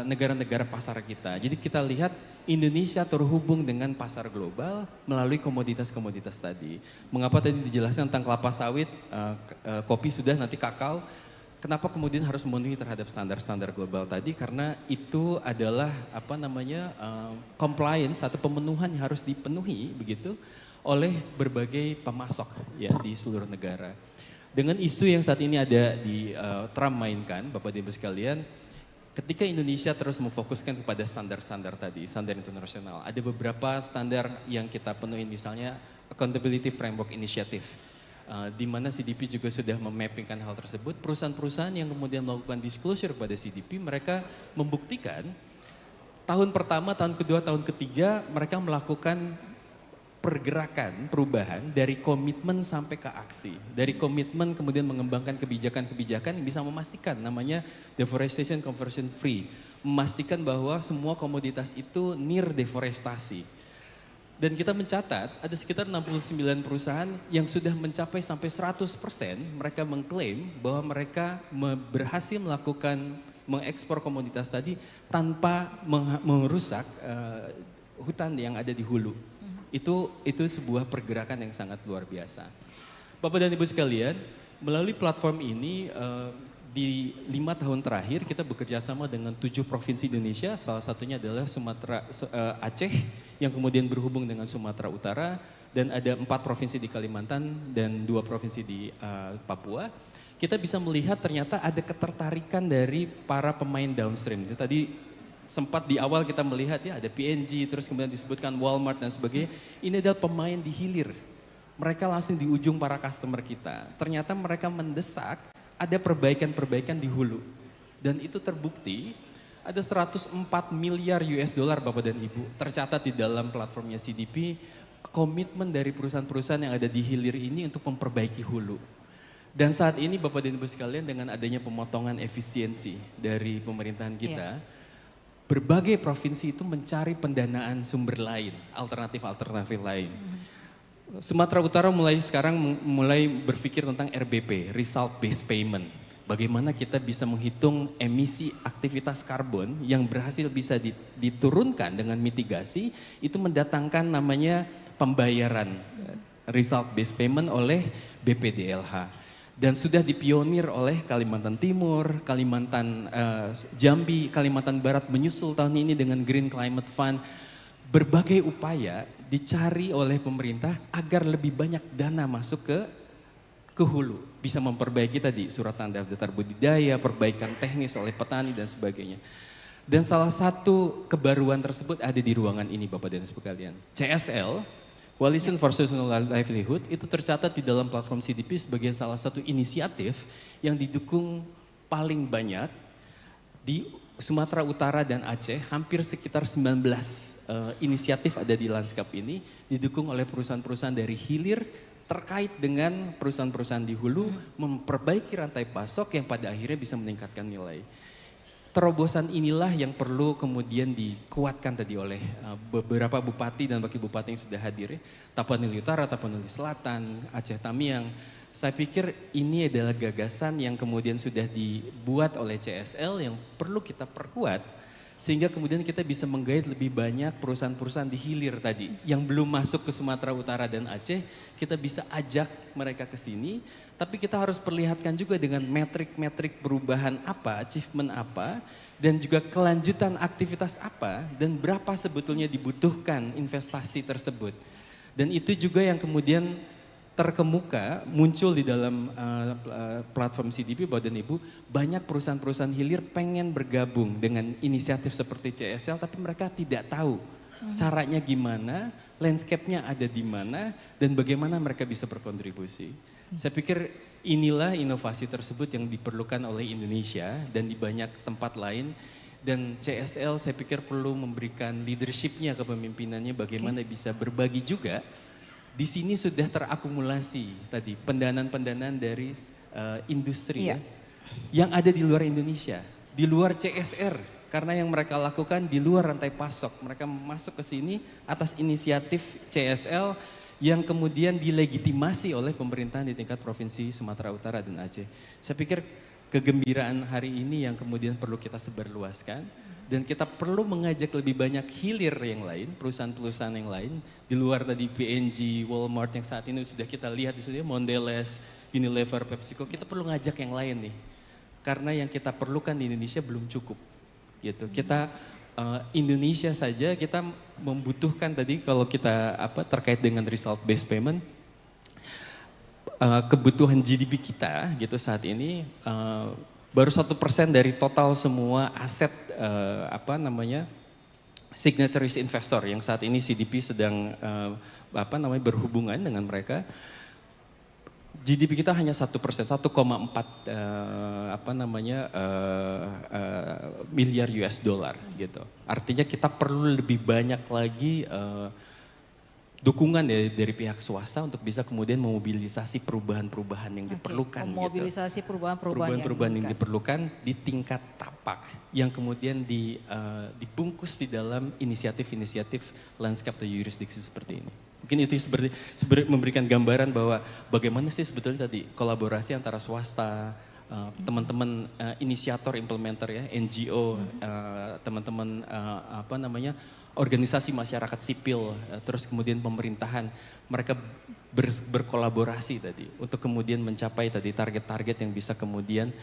negara-negara pasar kita. Jadi kita lihat Indonesia terhubung dengan pasar global melalui komoditas-komoditas tadi. Mengapa tadi dijelaskan tentang kelapa sawit, kopi sudah, nanti kakao. Kenapa kemudian harus memenuhi terhadap standar-standar global tadi? Karena itu adalah compliance atau pemenuhan yang harus dipenuhi begitu oleh berbagai pemasok ya di seluruh negara. Dengan isu yang saat ini ada di Trump mainkan, Bapak dan Ibu sekalian, ketika Indonesia terus memfokuskan kepada standar-standar tadi, standar internasional, ada beberapa standar yang kita penuhi, misalnya Accountability Framework Initiative, di mana CDP juga sudah memappingkan hal tersebut. Perusahaan-perusahaan yang kemudian melakukan disclosure kepada CDP, mereka membuktikan tahun pertama, tahun kedua, tahun ketiga mereka melakukan pergerakan, perubahan dari komitmen sampai ke aksi. Dari komitmen kemudian mengembangkan kebijakan-kebijakan yang bisa memastikan namanya deforestation conversion free. Memastikan bahwa semua komoditas itu near deforestasi. Dan kita mencatat ada sekitar 69 perusahaan yang sudah mencapai sampai 100% mereka mengklaim bahwa mereka berhasil melakukan mengekspor komoditas tadi tanpa merusak hutan yang ada di hulu. Itu sebuah pergerakan yang sangat luar biasa. Bapak dan Ibu sekalian, melalui platform ini di 5 tahun terakhir kita bekerja sama dengan 7 provinsi Indonesia, salah satunya adalah Aceh yang kemudian berhubung dengan Sumatera Utara, dan ada 4 provinsi di Kalimantan dan 2 provinsi di Papua. Kita bisa melihat ternyata ada ketertarikan dari para pemain downstream. Itu tadi sempat di awal kita melihat ya ada P&G, terus kemudian disebutkan Walmart dan sebagainya. Ini adalah pemain di hilir. Mereka langsung di ujung para customer kita. Ternyata mereka mendesak ada perbaikan-perbaikan di hulu. Dan itu terbukti ada 104 miliar US dollar Bapak dan Ibu tercatat di dalam platformnya CDP, komitmen dari perusahaan-perusahaan yang ada di hilir ini untuk memperbaiki hulu. Dan saat ini Bapak dan Ibu sekalian dengan adanya pemotongan efisiensi dari pemerintahan kita, berbagai provinsi itu mencari pendanaan sumber lain, alternatif-alternatif lain. Sumatera Utara mulai sekarang mulai berpikir tentang RBP, Result Based Payment. Bagaimana kita bisa menghitung emisi aktivitas karbon yang berhasil bisa diturunkan dengan mitigasi, itu mendatangkan namanya pembayaran Result Based Payment oleh BPDLH. Dan sudah dipionir oleh Kalimantan Timur, Kalimantan Jambi, Kalimantan Barat menyusul tahun ini dengan Green Climate Fund. Berbagai upaya dicari oleh pemerintah agar lebih banyak dana masuk ke hulu. Bisa memperbaiki tadi surat tanda daftar budidaya, perbaikan teknis oleh petani dan sebagainya. Dan salah satu kebaruan tersebut ada di ruangan ini Bapak dan Ibu sekalian. CSL, Coalition for Sustainable Livelihood, itu tercatat di dalam platform CDP sebagai salah satu inisiatif yang didukung paling banyak di Sumatera Utara dan Aceh. Hampir sekitar 19 inisiatif ada di lanskap ini, didukung oleh perusahaan-perusahaan dari hilir terkait dengan perusahaan-perusahaan di hulu, memperbaiki rantai pasok yang pada akhirnya bisa meningkatkan nilai. Terobosan inilah yang perlu kemudian dikuatkan tadi oleh beberapa bupati dan wakil bupati yang sudah hadir. Tapanuli Utara, Tapanuli Selatan, Aceh Tamiang. Saya pikir ini adalah gagasan yang kemudian sudah dibuat oleh CSL yang perlu kita perkuat. Sehingga kemudian kita bisa menggait lebih banyak perusahaan-perusahaan di hilir tadi. Yang belum masuk ke Sumatera Utara dan Aceh, kita bisa ajak mereka ke sini. Tapi kita harus perlihatkan juga dengan metrik-metrik perubahan apa, achievement apa, dan juga kelanjutan aktivitas apa, dan berapa sebetulnya dibutuhkan investasi tersebut. Dan itu juga yang kemudian terkemuka, muncul di dalam platform CDP Bapak dan Ibu, banyak perusahaan-perusahaan hilir pengen bergabung dengan inisiatif seperti CSL, tapi mereka tidak tahu caranya gimana, landscape-nya ada di mana, dan bagaimana mereka bisa berkontribusi. Saya pikir inilah inovasi tersebut yang diperlukan oleh Indonesia dan di banyak tempat lain. Dan CSL saya pikir perlu memberikan leadership-nya, kepemimpinannya bagaimana bisa berbagi juga. Di sini sudah terakumulasi tadi pendanaan-pendanaan dari industri yang ada di luar Indonesia, di luar CSR. Karena yang mereka lakukan di luar rantai pasok, mereka masuk ke sini atas inisiatif CSL yang kemudian dilegitimasi oleh pemerintahan di tingkat Provinsi Sumatera Utara dan Aceh. Saya pikir kegembiraan hari ini yang kemudian perlu kita sebarluaskan dan kita perlu mengajak lebih banyak hilir yang lain, perusahaan-perusahaan yang lain di luar tadi P&G, Walmart yang saat ini sudah kita lihat di sini, Mondelez, Unilever, PepsiCo, kita perlu ngajak yang lain nih. Karena yang kita perlukan di Indonesia belum cukup. Gitu. Kita Indonesia saja kita membutuhkan tadi kalau kita terkait dengan result based payment, kebutuhan GDP kita gitu saat ini baru 1% dari total semua aset signatories investor yang saat ini CDP sedang berhubungan dengan mereka. GDP kita hanya 1%, 1,4 miliar US dollar gitu. Artinya kita perlu lebih banyak lagi dukungan dari pihak swasta untuk bisa kemudian memobilisasi perubahan-perubahan yang diperlukan. Memobilisasi perubahan-perubahan yang diperlukan di tingkat tapak yang kemudian dibungkus di dalam inisiatif-inisiatif landscape atau jurisdiksi seperti ini. Mungkin itu seperti memberikan gambaran bahwa bagaimana sih sebetulnya tadi kolaborasi antara swasta, teman-teman inisiator, implementer ya, NGO, teman-teman organisasi masyarakat sipil, terus kemudian pemerintahan, mereka berkolaborasi tadi untuk kemudian mencapai tadi target-target yang bisa kemudian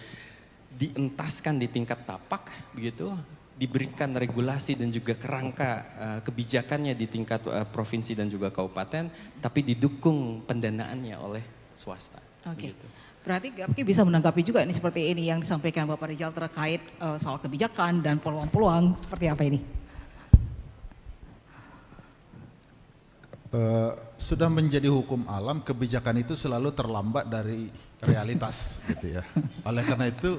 dientaskan di tingkat tapak begitu, diberikan regulasi dan juga kerangka kebijakannya di tingkat provinsi dan juga kabupaten, tapi didukung pendanaannya oleh swasta. Oke. Begitu. Berarti Gapki bisa menanggapi juga ini seperti ini yang disampaikan Bapak Rijal terkait soal kebijakan dan peluang-peluang seperti apa ini? Sudah menjadi hukum alam, kebijakan itu selalu terlambat dari realitas gitu ya. Oleh karena itu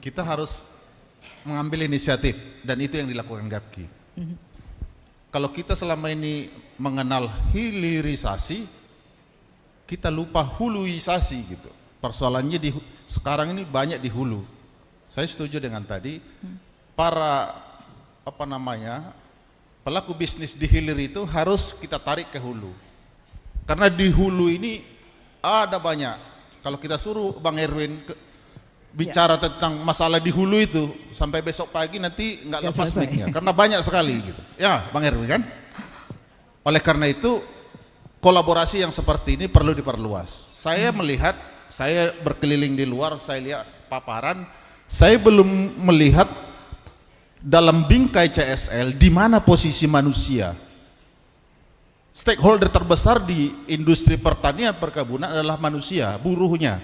kita harus mengambil inisiatif dan itu yang dilakukan Gapki. Kalau kita selama ini mengenal hilirisasi, kita lupa huluisasi gitu. Persoalannya sekarang ini banyak di hulu. Saya setuju dengan tadi para pelaku bisnis di hilir itu harus kita tarik ke hulu. Karena di hulu ini ada banyak. Kalau kita suruh Bang Erwin bicara tentang masalah di hulu itu sampai besok pagi nanti nggak lepas mic-nya. Karena banyak sekali gitu. Ya Bang Erwin kan? Oleh karena itu kolaborasi yang seperti ini perlu diperluas. Saya melihat, saya berkeliling di luar, saya lihat paparan, saya belum melihat dalam bingkai CSL di mana posisi manusia. Stakeholder terbesar di industri pertanian perkebunan adalah manusia, buruhnya.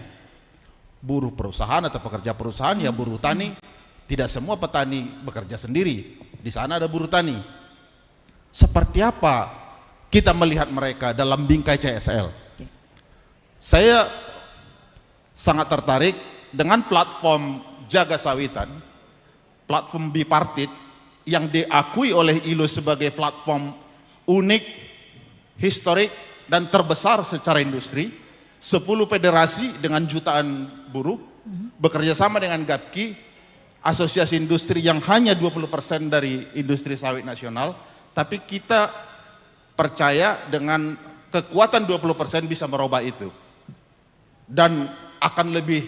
Buruh perusahaan atau pekerja perusahaan ya buruh tani. Tidak semua petani bekerja sendiri. Di sana ada buruh tani. Seperti apa kita melihat mereka dalam bingkai CSL? Saya sangat tertarik dengan platform Jaga Sawitan, platform bipartit yang diakui oleh ILO sebagai platform unik, historik, dan terbesar secara industri. 10 federasi dengan jutaan buruh bekerja sama dengan Gapki, asosiasi industri yang hanya 20% dari industri sawit nasional, tapi kita percaya dengan kekuatan 20% bisa merubah itu. Dan akan lebih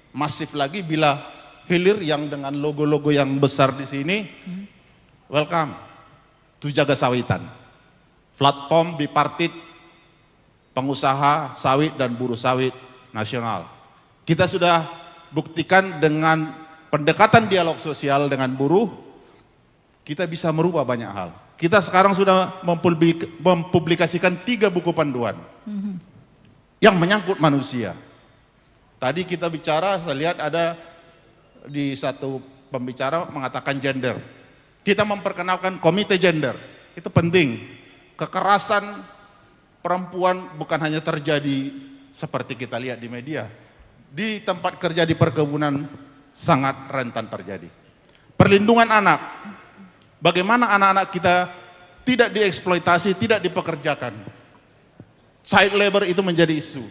masif lagi bila hilir yang dengan logo-logo yang besar di sini, welcome to Jaga Sawitan, platform bipartit pengusaha sawit dan buruh sawit nasional. Kita sudah buktikan dengan pendekatan dialog sosial dengan buruh, kita bisa merubah banyak hal. Kita sekarang sudah mempublikasikan 3 buku panduan yang menyangkut manusia. Tadi kita bicara, saya lihat ada di satu pembicara mengatakan gender. Kita memperkenalkan komite gender, itu penting. Kekerasan perempuan bukan hanya terjadi seperti kita lihat di media. Di tempat kerja di perkebunan sangat rentan terjadi. Perlindungan anak. Bagaimana anak-anak kita tidak dieksploitasi, tidak dipekerjakan. Child labor itu menjadi isu.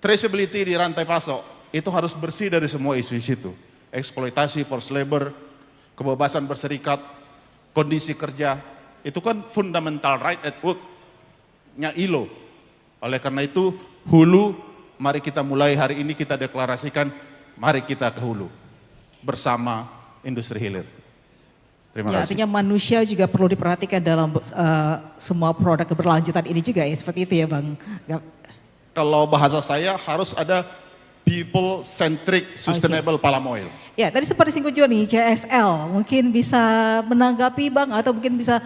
Traceability di rantai pasok itu harus bersih dari semua isu-isu itu. Eksploitasi, forced labor, kebebasan berserikat, kondisi kerja, itu kan fundamental right at work-nya ILO. Oleh karena itu, hulu, mari kita mulai hari ini kita deklarasikan, mari kita ke hulu bersama industri hilir. Terima kasih. Artinya manusia juga perlu diperhatikan dalam semua produk keberlanjutan ini juga ya, seperti itu ya Bang. Kalau bahasa saya harus ada people centric sustainable palm oil. Ya, tadi sempat disinggung juga nih CSL, mungkin bisa menanggapi Bang atau mungkin bisa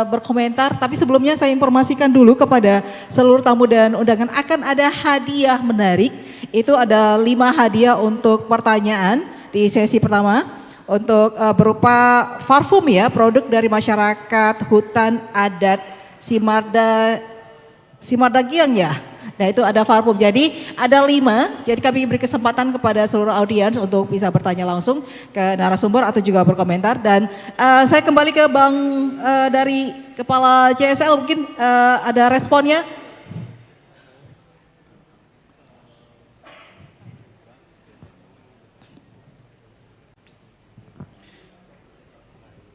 berkomentar. Tapi sebelumnya saya informasikan dulu kepada seluruh tamu dan undangan akan ada hadiah menarik. Itu ada 5 hadiah untuk pertanyaan di sesi pertama. Untuk berupa parfum ya, produk dari masyarakat hutan adat Simardagiang ya. Nah itu ada Farpum. Jadi ada 5. Jadi kami beri kesempatan kepada seluruh audiens untuk bisa bertanya langsung ke narasumber atau juga berkomentar. Dan saya kembali ke Bang dari Kepala CSL, mungkin ada responnya.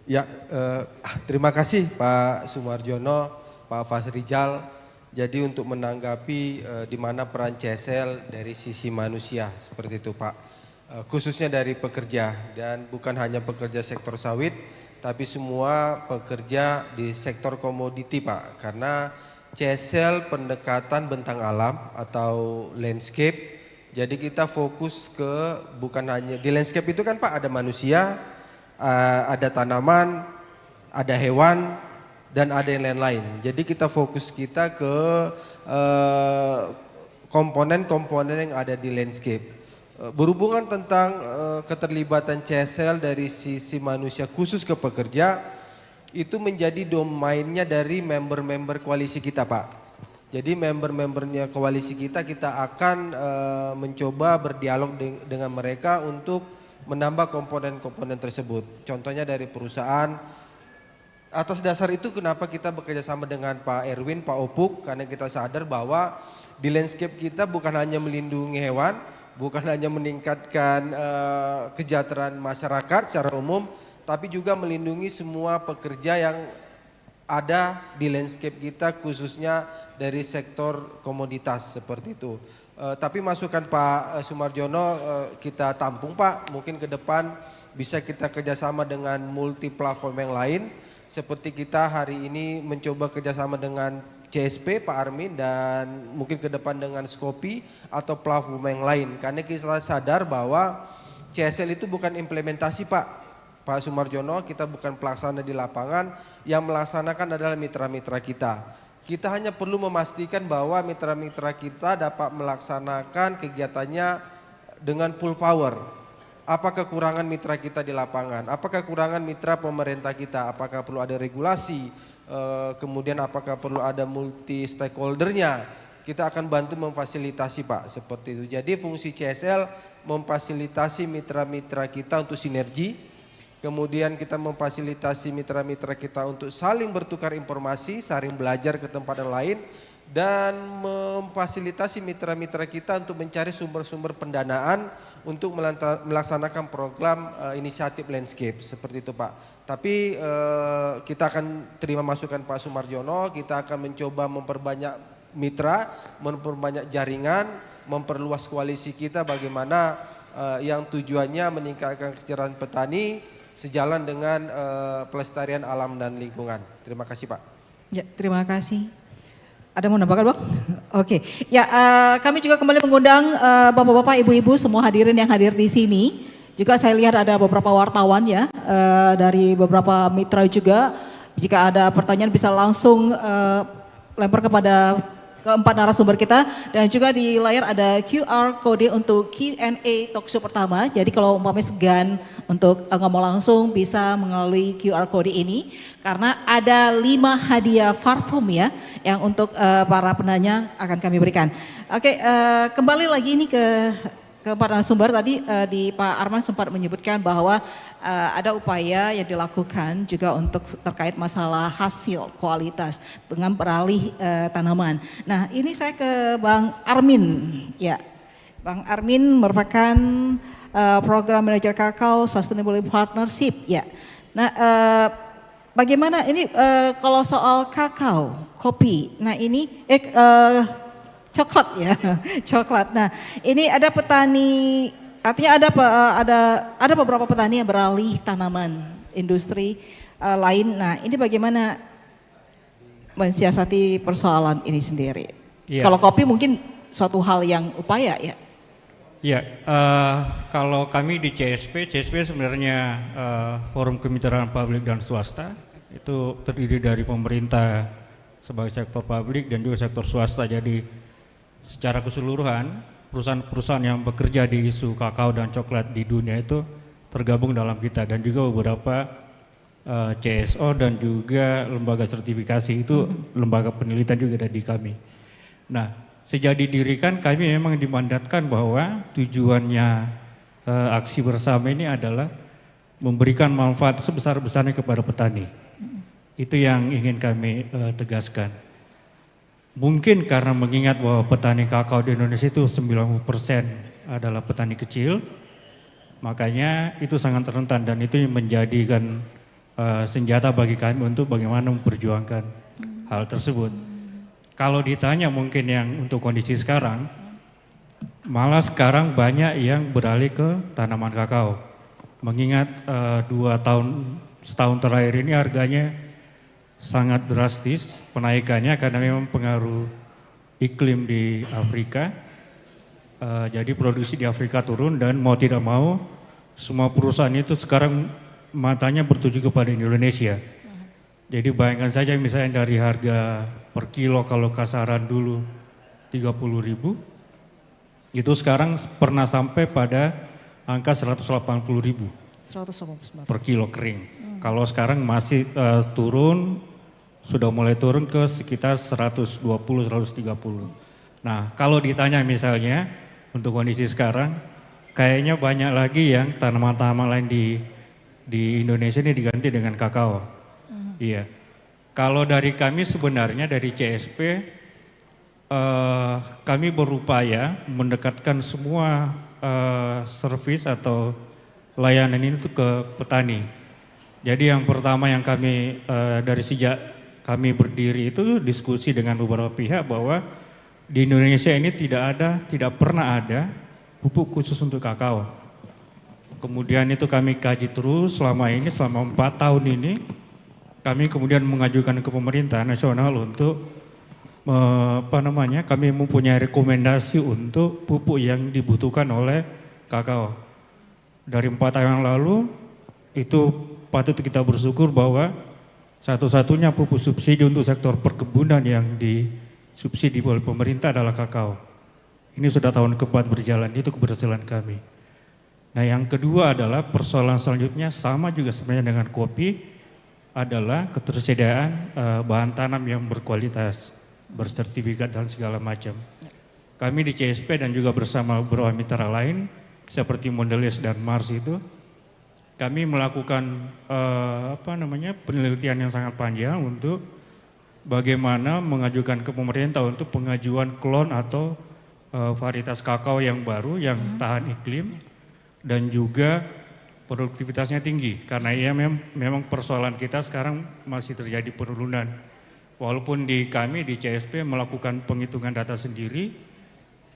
Ya, terima kasih Pak Sumarjono, Pak Fasrijal. Jadi untuk menanggapi di mana peran CSL dari sisi manusia seperti itu Pak, khususnya dari pekerja dan bukan hanya pekerja sektor sawit, tapi semua pekerja di sektor komoditi Pak. Karena CSL pendekatan bentang alam atau landscape, jadi kita fokus ke bukan hanya di landscape itu kan Pak ada manusia, ada tanaman, ada hewan, dan ada yang lain-lain. Jadi kita fokus kita ke komponen-komponen yang ada di landscape. Berhubungan tentang keterlibatan CSL dari sisi manusia khusus ke pekerja, itu menjadi domainnya dari member-member koalisi kita Pak. Jadi member-membernya koalisi kita akan mencoba berdialog dengan mereka untuk menambah komponen-komponen tersebut. Contohnya dari perusahaan. Atas dasar itu kenapa kita bekerja sama dengan Pak Erwin, Pak Opuk, karena kita sadar bahwa di landscape kita bukan hanya melindungi hewan, bukan hanya meningkatkan kesejahteraan masyarakat secara umum, tapi juga melindungi semua pekerja yang ada di landscape kita khususnya dari sektor komoditas seperti itu. Tapi masukan Pak Sumarjono kita tampung Pak, mungkin ke depan bisa kita kerjasama dengan multi platform yang lain, seperti kita hari ini mencoba kerjasama dengan CSP Pak Armin dan mungkin ke depan dengan Skopi atau platform yang lain, karena kita sadar bahwa CSL itu bukan implementasi Pak Sumarjono, kita bukan pelaksana di lapangan, yang melaksanakan adalah mitra-mitra kita. Kita hanya perlu memastikan bahwa mitra-mitra kita dapat melaksanakan kegiatannya dengan full power. Apa kekurangan mitra kita di lapangan? Apa kekurangan mitra pemerintah kita? Apakah perlu ada regulasi? Kemudian apakah perlu ada multi stakeholdernya? Kita akan bantu memfasilitasi Pak, seperti itu. Jadi fungsi CSL memfasilitasi mitra-mitra kita untuk sinergi. Kemudian kita memfasilitasi mitra-mitra kita untuk saling bertukar informasi, saling belajar ke tempat yang lain, dan memfasilitasi mitra-mitra kita untuk mencari sumber-sumber pendanaan untuk melaksanakan program inisiatif landscape, seperti itu Pak. Tapi kita akan terima masukan Pak Sumarjono, kita akan mencoba memperbanyak mitra, memperbanyak jaringan, memperluas koalisi kita bagaimana yang tujuannya meningkatkan kesejahteraan petani, sejalan dengan pelestarian alam dan lingkungan. Terima kasih Pak. Ya, terima kasih. Ada mau nambahkan Bang? Oke, ya kami juga kembali mengundang bapak-bapak, ibu-ibu semua hadirin yang hadir di sini. Juga saya lihat ada beberapa wartawan ya dari beberapa mitra juga. Jika ada pertanyaan bisa langsung lempar kepada keempat narasumber kita, dan juga di layar ada QR code untuk Q&A talkshow pertama. Jadi kalau umpamanya segan untuk ngomong langsung bisa melalui QR code ini, karena ada 5 hadiah Farpum ya yang untuk para penanya akan kami berikan. Oke, kembali lagi ini ke keempat narasumber. Tadi di Pak Arman sempat menyebutkan bahwa ada upaya yang dilakukan juga untuk terkait masalah hasil kualitas dengan beralih tanaman. Nah ini saya ke Bang Armin ya. Bang Armin merupakan program manager kakao Sustainability Partnership ya. Nah bagaimana ini kalau soal kakao, kopi, nah ini coklat ya, coklat. Nah ini ada petani. Artinya ada beberapa petani yang beralih tanaman industri lain. Nah ini bagaimana mensiasati persoalan ini sendiri? Ya. Kalau kopi mungkin suatu hal yang upaya ya? Ya, kalau kami di CSP sebenarnya forum kemitraan publik dan swasta itu terdiri dari pemerintah sebagai sektor publik dan juga sektor swasta. Jadi secara keseluruhan perusahaan-perusahaan yang bekerja di isu kakao dan coklat di dunia itu tergabung dalam kita, dan juga beberapa CSO dan juga lembaga sertifikasi itu lembaga penelitian juga ada di kami. Nah sejak didirikan kami memang dimandatkan bahwa tujuannya aksi bersama ini adalah memberikan manfaat sebesar-besarnya kepada petani. Itu yang ingin kami tegaskan. Mungkin karena mengingat bahwa petani kakao di Indonesia itu 90% adalah petani kecil, makanya itu sangat rentan dan itu menjadikan senjata bagi kami untuk bagaimana memperjuangkan hal tersebut. Kalau ditanya mungkin yang untuk kondisi sekarang, malah sekarang banyak yang beralih ke tanaman kakao. Mengingat 2 tahun, setahun terakhir ini harganya sangat drastis penaikannya karena memang pengaruh iklim di Afrika. Jadi produksi di Afrika turun dan mau tidak mau semua perusahaan itu sekarang matanya bertuju kepada Indonesia. Jadi bayangkan saja misalnya dari harga per kilo kalau kasaran dulu 30.000, itu sekarang pernah sampai pada angka 180.000 per kilo kering. Kalau sekarang masih turun, sudah mulai turun ke sekitar 120-130. Nah, kalau ditanya misalnya untuk kondisi sekarang, kayaknya banyak lagi yang tanaman-tanaman lain di Indonesia ini diganti dengan kakao. Iya. Kalau dari kami sebenarnya dari CSP, kami berupaya mendekatkan semua servis atau layanan ini tuh ke petani. Jadi yang pertama yang kami dari sejak kami berdiri itu diskusi dengan beberapa pihak bahwa di Indonesia ini tidak pernah ada pupuk khusus untuk kakao. Kemudian itu kami kaji terus selama 4 tahun ini, kami kemudian mengajukan ke pemerintah nasional untuk kami mempunyai rekomendasi untuk pupuk yang dibutuhkan oleh kakao. Dari 4 tahun yang lalu itu patut kita bersyukur bahwa satu-satunya pupuk subsidi untuk sektor perkebunan yang disubsidi oleh pemerintah adalah kakao. Ini sudah tahun keempat berjalan, itu keberhasilan kami. Nah yang kedua adalah persoalan selanjutnya sama juga sebenarnya dengan kopi, adalah ketersediaan bahan tanam yang berkualitas, bersertifikat dan segala macam. Kami di CSP dan juga bersama beberapa mitra lain seperti Mondelez dan Mars itu, kami melakukan penelitian yang sangat panjang untuk bagaimana mengajukan ke pemerintah untuk pengajuan klon atau varietas kakao yang baru yang tahan iklim dan juga produktivitasnya tinggi. Karena ya memang persoalan kita sekarang masih terjadi penurunan. Walaupun kami di CSP melakukan penghitungan data sendiri,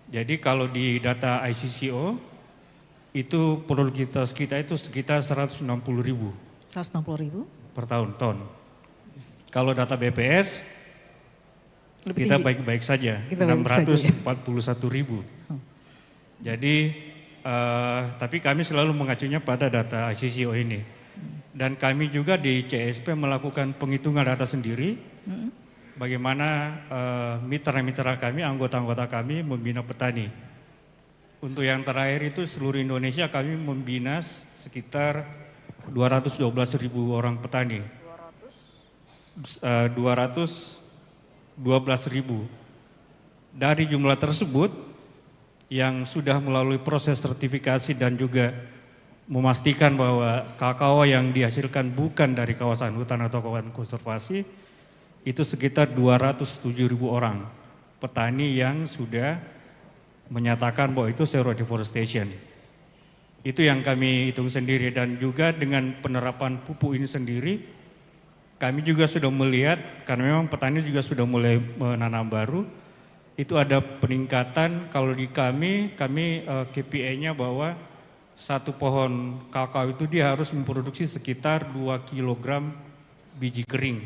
jadi kalau di data ICCO itu produktivitas kita itu sekitar 160.000. 160.000 per ton. Kalau data BPS lebih kita tinggi. baik-baik saja, Kita baik-baik 641.000. Jadi tapi kami selalu mengacunya pada data ICCO ini. Dan kami juga di CSP melakukan penghitungan data sendiri. Bagaimana mitra-mitra kami, anggota-anggota kami membina petani. Untuk yang terakhir itu seluruh Indonesia kami membina sekitar 212.000 orang petani. 212.000. Dari jumlah tersebut yang sudah melalui proses sertifikasi dan juga memastikan bahwa kakao yang dihasilkan bukan dari kawasan hutan atau kawasan konservasi, itu sekitar 207.000 orang petani yang sudah menyatakan bahwa itu zero deforestation. Itu yang kami hitung sendiri dan juga dengan penerapan pupuk ini sendiri, kami juga sudah melihat karena memang petani juga sudah mulai menanam baru, itu ada peningkatan. Kalau di kami KPI-nya bahwa satu pohon kakao itu dia harus memproduksi sekitar 2 kg biji kering.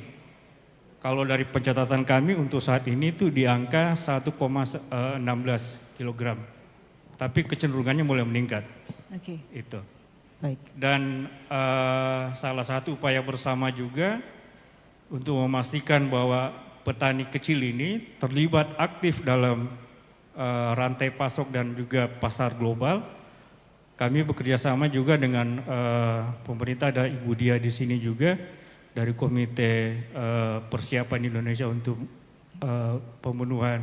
Kalau dari pencatatan kami untuk saat ini itu di angka 1,16 kg. Tapi kecenderungannya mulai meningkat. Oke. Itu. Baik. Dan salah satu upaya bersama juga untuk memastikan bahwa petani kecil ini terlibat aktif dalam rantai pasok dan juga pasar global. Kami bekerja sama juga dengan pemerintah, ada Ibu Dia di sini juga dari Komite Persiapan Indonesia untuk pemenuhan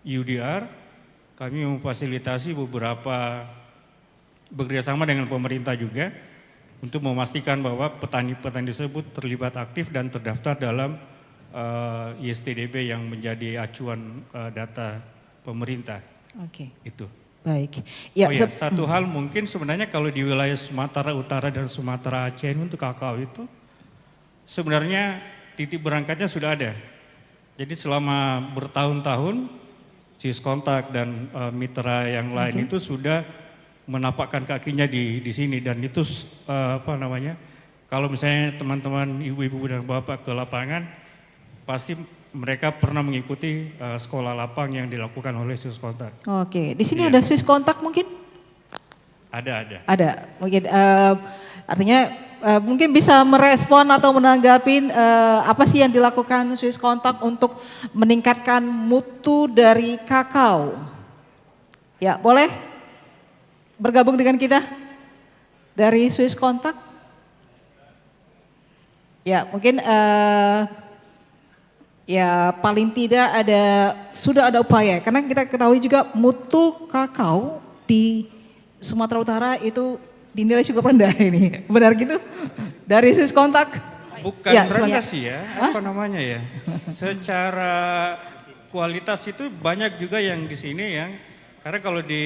UDR, kami memfasilitasi beberapa bekerjasama dengan pemerintah juga untuk memastikan bahwa petani-petani tersebut terlibat aktif dan terdaftar dalam ISTDB yang menjadi acuan data pemerintah. Oke, Itu. baik. Oh ya, satu hal mungkin sebenarnya kalau di wilayah Sumatera Utara dan Sumatera Aceh ini untuk kakao itu sebenarnya titik berangkatnya sudah ada. Jadi selama bertahun-tahun Siskontak dan mitra yang lain itu sudah menapakkan kakinya di sini, dan itu kalau misalnya teman-teman ibu-ibu dan bapak ke lapangan pasti mereka pernah mengikuti sekolah lapang yang dilakukan oleh Siskontak. Oke, di sini Iya. ada Swiss Contact mungkin? Ada. Ada, mungkin artinya mungkin bisa merespon atau menanggapi apa sih yang dilakukan Swiss Contact untuk meningkatkan mutu dari kakao. Ya, boleh bergabung dengan kita dari Swiss Contact. Ya, mungkin ya paling tidak sudah ada upaya, karena kita ketahui juga mutu kakao di Sumatera Utara itu dinilai cukup rendah ini, benar gitu? Dari Swiss Contact? Bukan Ya, rendah silakan. sih ya, apa namanya ya? Secara kualitas itu banyak juga yang di sini yang, karena kalau di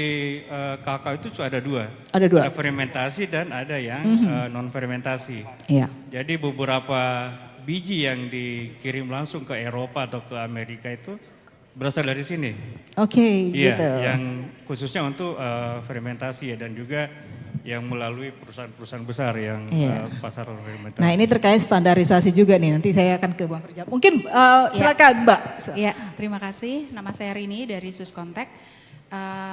kakao itu ada dua. Ada dua. Ada fermentasi dan ada yang non fermentasi. Iya. Jadi beberapa biji yang dikirim langsung ke Eropa atau ke Amerika itu berasal dari sini. Oke, Iya, gitu. yang khususnya untuk fermentasi ya, dan juga yang melalui perusahaan-perusahaan besar yang Iya. pasar fermentasi. Nah, ini terkait standarisasi juga nih. Nanti saya akan ke Bang Rijal. Mungkin silakan Mbak. Ya, terima kasih. Nama saya Rini dari Swiss Contact.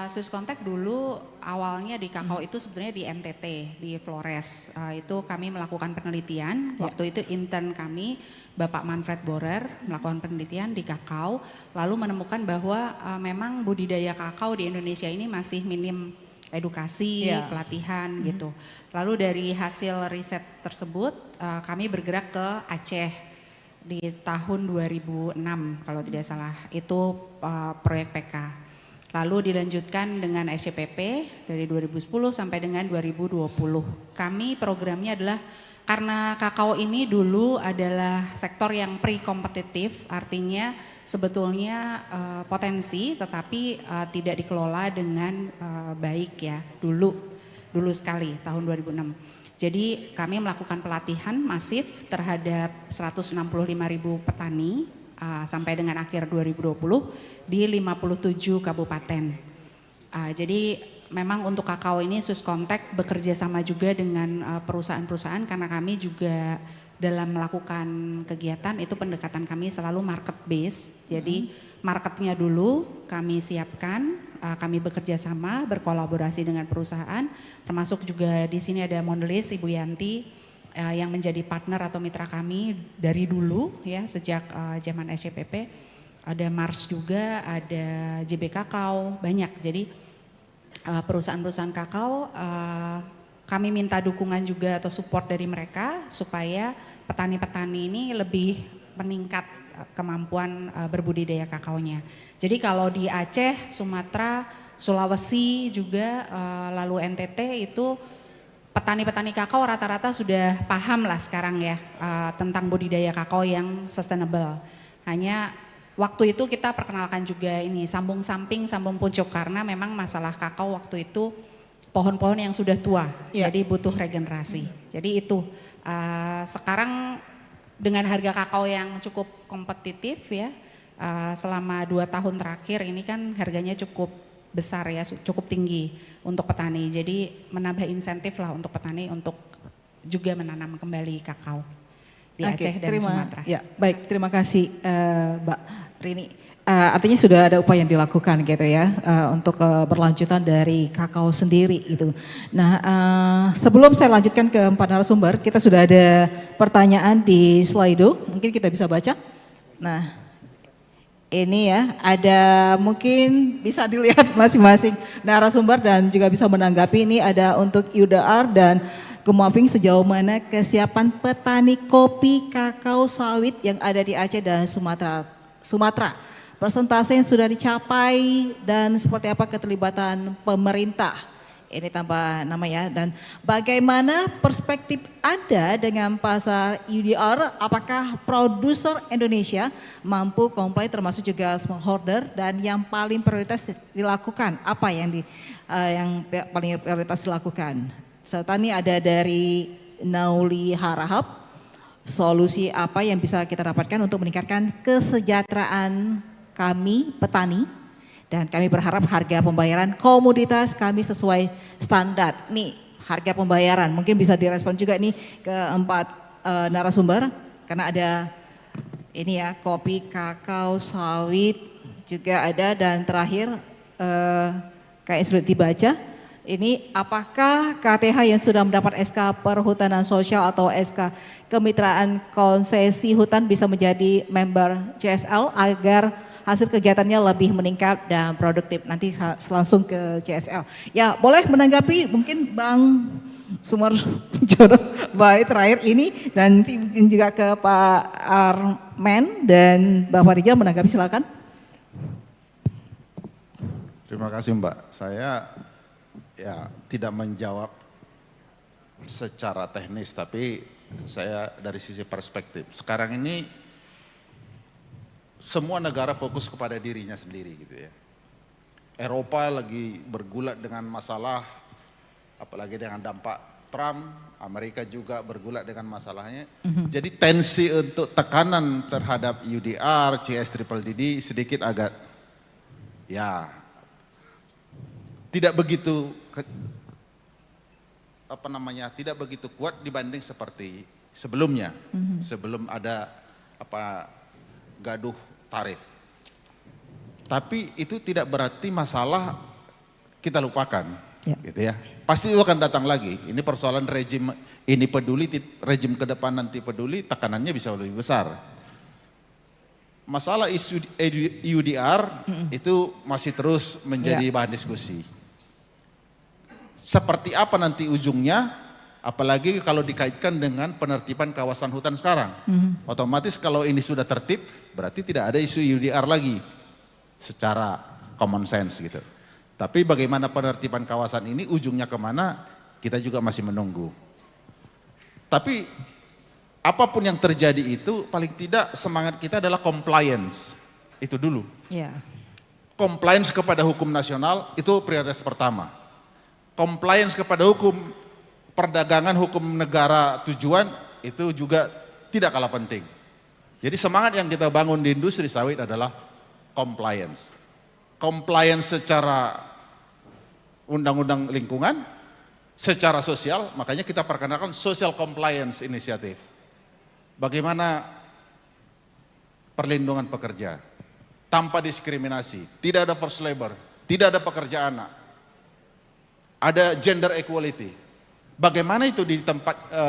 Swiss Contact dulu awalnya di kakao itu sebenarnya di NTT, di Flores. Itu kami melakukan penelitian. Waktu itu intern kami, Bapak Manfred Borer, melakukan penelitian di kakao. Lalu menemukan bahwa memang budidaya kakao di Indonesia ini masih minim edukasi, pelatihan gitu. Lalu dari hasil riset tersebut kami bergerak ke Aceh di tahun 2006 kalau tidak salah, itu proyek PK. Lalu dilanjutkan dengan SCPP dari 2010 sampai dengan 2020. Kami programnya adalah, karena kakao ini dulu adalah sektor yang pre-kompetitif, artinya sebetulnya potensi tetapi tidak dikelola dengan baik ya dulu sekali tahun 2006. Jadi kami melakukan pelatihan masif terhadap 165.000 petani sampai dengan akhir 2020 di 57 kabupaten. Jadi memang untuk kakao ini Swiss Contact bekerja sama juga dengan perusahaan-perusahaan, karena kami juga dalam melakukan kegiatan itu pendekatan kami selalu market base. Jadi marketnya dulu kami siapkan, kami bekerja sama berkolaborasi dengan perusahaan, termasuk juga di sini ada Mondelez, Ibu Yanti yang menjadi partner atau mitra kami dari dulu ya, sejak zaman SCPP. Ada Mars juga, ada JB Kakao, banyak. Jadi perusahaan-perusahaan kakao kami minta dukungan juga atau support dari mereka supaya petani-petani ini lebih meningkat kemampuan berbudidaya kakaonya. Jadi kalau di Aceh, Sumatera, Sulawesi juga lalu NTT itu petani-petani kakao rata-rata sudah paham lah sekarang ya tentang budidaya kakao yang sustainable. Hanya waktu itu kita perkenalkan juga ini sambung samping, sambung pucuk, karena memang masalah kakao waktu itu pohon-pohon yang sudah tua, jadi butuh regenerasi. Jadi itu sekarang dengan harga kakao yang cukup kompetitif ya, selama 2 tahun terakhir ini kan harganya cukup besar ya, cukup tinggi untuk petani. Jadi menambah insentif lah untuk petani untuk juga menanam kembali kakao di Aceh dan Sumatera. Ya, baik, terima kasih Mbak Rini. Artinya sudah ada upaya yang dilakukan gitu ya untuk berlanjutan dari kakao sendiri gitu. Nah, sebelum saya lanjutkan ke 4 narasumber, kita sudah ada pertanyaan di Slido, mungkin kita bisa baca. Nah, ini ya, ada mungkin bisa dilihat masing-masing narasumber dan juga bisa menanggapi. Ini ada untuk UDR dan Gemafing, sejauh mana kesiapan petani kopi kakao sawit yang ada di Aceh dan Sumatera. persentase yang sudah dicapai dan seperti apa keterlibatan pemerintah. Ini tambah nama ya, dan bagaimana perspektif Anda dengan pasar UDR, apakah produser Indonesia mampu comply termasuk juga smallholder, dan yang paling prioritas dilakukan, apa yang paling prioritas dilakukan? Serta ini ada dari Nauli Harahap, solusi apa yang bisa kita dapatkan untuk meningkatkan kesejahteraan kami petani, dan kami berharap harga pembayaran komoditas kami sesuai standar. Nih harga pembayaran, mungkin bisa direspon juga nih ke 4 narasumber, karena ada ini ya, kopi, kakao, sawit juga ada, dan terakhir kayak sudah dibaca. Ini apakah KTH yang sudah mendapat SK Perhutanan Sosial atau SK Kemitraan Konsesi Hutan bisa menjadi member CSL agar hasil kegiatannya lebih meningkat dan produktif. Nanti langsung ke CSL. Ya boleh menanggapi mungkin Bang Sumarjono baik terakhir ini, dan nanti mungkin juga ke Pak Armen dan Mbak Farijal menanggapi, silakan. Terima kasih Mbak. Saya ya tidak menjawab secara teknis, tapi saya dari sisi perspektif. Sekarang ini semua negara fokus kepada dirinya sendiri gitu ya. Eropa lagi bergulat dengan masalah, apalagi dengan dampak Trump, Amerika juga bergulat dengan masalahnya. Jadi tensi untuk tekanan terhadap UDR, CS-DDD sedikit agak ya tidak begitu tidak begitu kuat dibanding seperti sebelumnya. Sebelum ada gaduh tarif. Tapi itu tidak berarti masalah kita lupakan, gitu ya. Pasti itu akan datang lagi. Ini persoalan rejim ini peduli, rejim ke depan nanti peduli, tekanannya bisa lebih besar. Masalah isu UDR itu masih terus menjadi bahan diskusi. Seperti apa nanti ujungnya? Apalagi kalau dikaitkan dengan penertiban kawasan hutan sekarang. Otomatis kalau ini sudah tertib, berarti tidak ada isu UDR lagi secara common sense gitu. Tapi bagaimana penertiban kawasan ini ujungnya kemana, kita juga masih menunggu. Tapi apapun yang terjadi itu paling tidak semangat kita adalah compliance. Itu dulu. Compliance kepada hukum nasional itu prioritas pertama. Compliance kepada hukum perdagangan, hukum negara tujuan itu juga tidak kalah penting. Jadi semangat yang kita bangun di industri sawit adalah compliance. Compliance secara undang-undang lingkungan, secara sosial, makanya kita perkenalkan social compliance initiative. Bagaimana perlindungan pekerja tanpa diskriminasi, tidak ada forced labor, tidak ada pekerja anak, ada gender equality. Bagaimana itu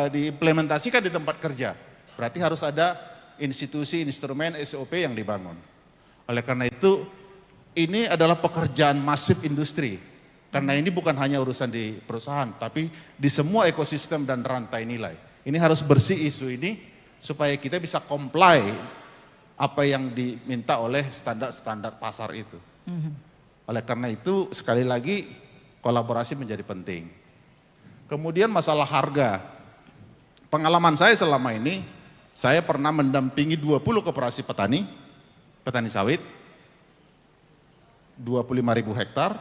diimplementasikan di tempat kerja? Berarti harus ada institusi, instrumen, SOP yang dibangun. Oleh karena itu, ini adalah pekerjaan masif industri. Karena ini bukan hanya urusan di perusahaan, tapi di semua ekosistem dan rantai nilai. Ini harus bersih isu ini, supaya kita bisa comply apa yang diminta oleh standar-standar pasar itu. Oleh karena itu, sekali lagi, kolaborasi menjadi penting. Kemudian masalah harga. Pengalaman saya selama ini, saya pernah mendampingi 20 koperasi petani sawit, 25.000 hektar,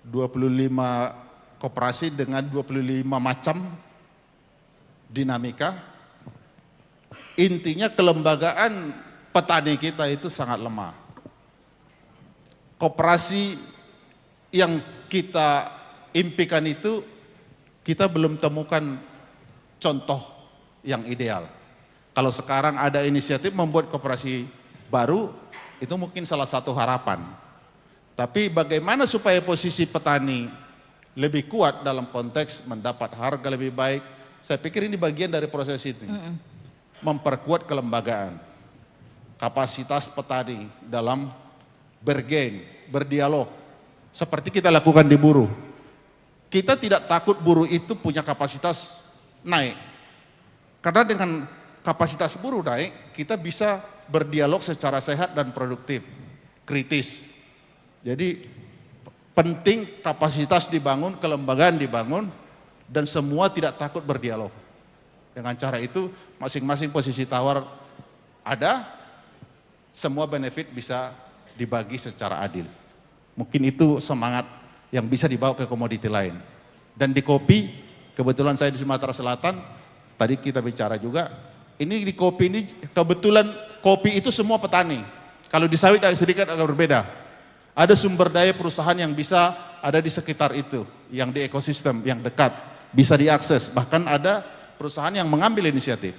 25 koperasi dengan 25 macam dinamika. Intinya kelembagaan petani kita itu sangat lemah. Koperasi yang kita impikan itu kita belum temukan contoh yang ideal. Kalau sekarang ada inisiatif membuat koperasi baru, itu mungkin salah satu harapan. Tapi bagaimana supaya posisi petani lebih kuat dalam konteks mendapat harga lebih baik, saya pikir ini bagian dari proses itu. Memperkuat kelembagaan, kapasitas petani dalam bergeng, berdialog, seperti kita lakukan di buruh. Kita tidak takut buruh itu punya kapasitas naik. Karena dengan kapasitas buruh naik, kita bisa berdialog secara sehat dan produktif. kritis. Jadi penting kapasitas dibangun, kelembagaan dibangun, dan semua tidak takut berdialog. Dengan cara itu masing-masing posisi tawar ada, semua benefit bisa dibagi secara adil. Mungkin itu semangat yang bisa dibawa ke komoditi lain. Dan di kopi, kebetulan saya di Sumatera Selatan, tadi kita bicara juga, ini di kopi ini kebetulan kopi itu semua petani. Kalau di sawit sedikit agak berbeda. Ada sumber daya perusahaan yang bisa ada di sekitar itu, yang di ekosistem, yang dekat, bisa diakses. Bahkan ada perusahaan yang mengambil inisiatif.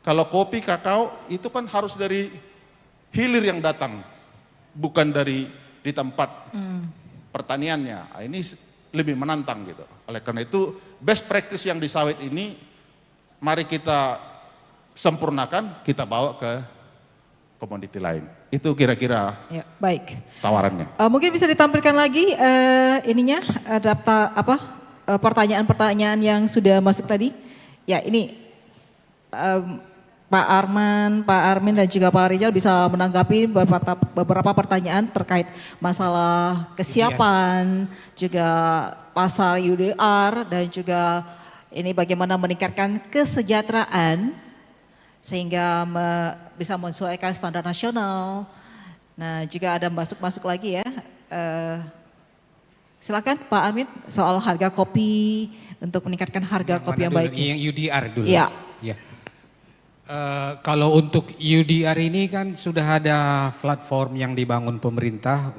Kalau kopi, kakao, itu kan harus dari hilir yang datang, bukan dari di tempat pertaniannya. Nah, ini lebih menantang gitu. Oleh karena itu, best practice yang di sawit ini, mari kita sempurnakan, kita bawa ke komoditi lain. Itu kira-kira Ya, baik. tawarannya. Mungkin bisa ditampilkan lagi ininya pertanyaan-pertanyaan yang sudah masuk tadi. Ya, ini Pak Arman, Pak Armin dan juga Pak Rijal bisa menanggapi beberapa pertanyaan terkait masalah kesiapan, juga pasar UDR dan juga ini bagaimana meningkatkan kesejahteraan sehingga bisa menyesuaikan standar nasional. Nah, juga ada masuk lagi ya. Silakan Pak Armin soal harga kopi untuk meningkatkan harga kopi yang baik. Yang UDR dulu. Iya. Ya. Kalau untuk UDR ini kan sudah ada platform yang dibangun pemerintah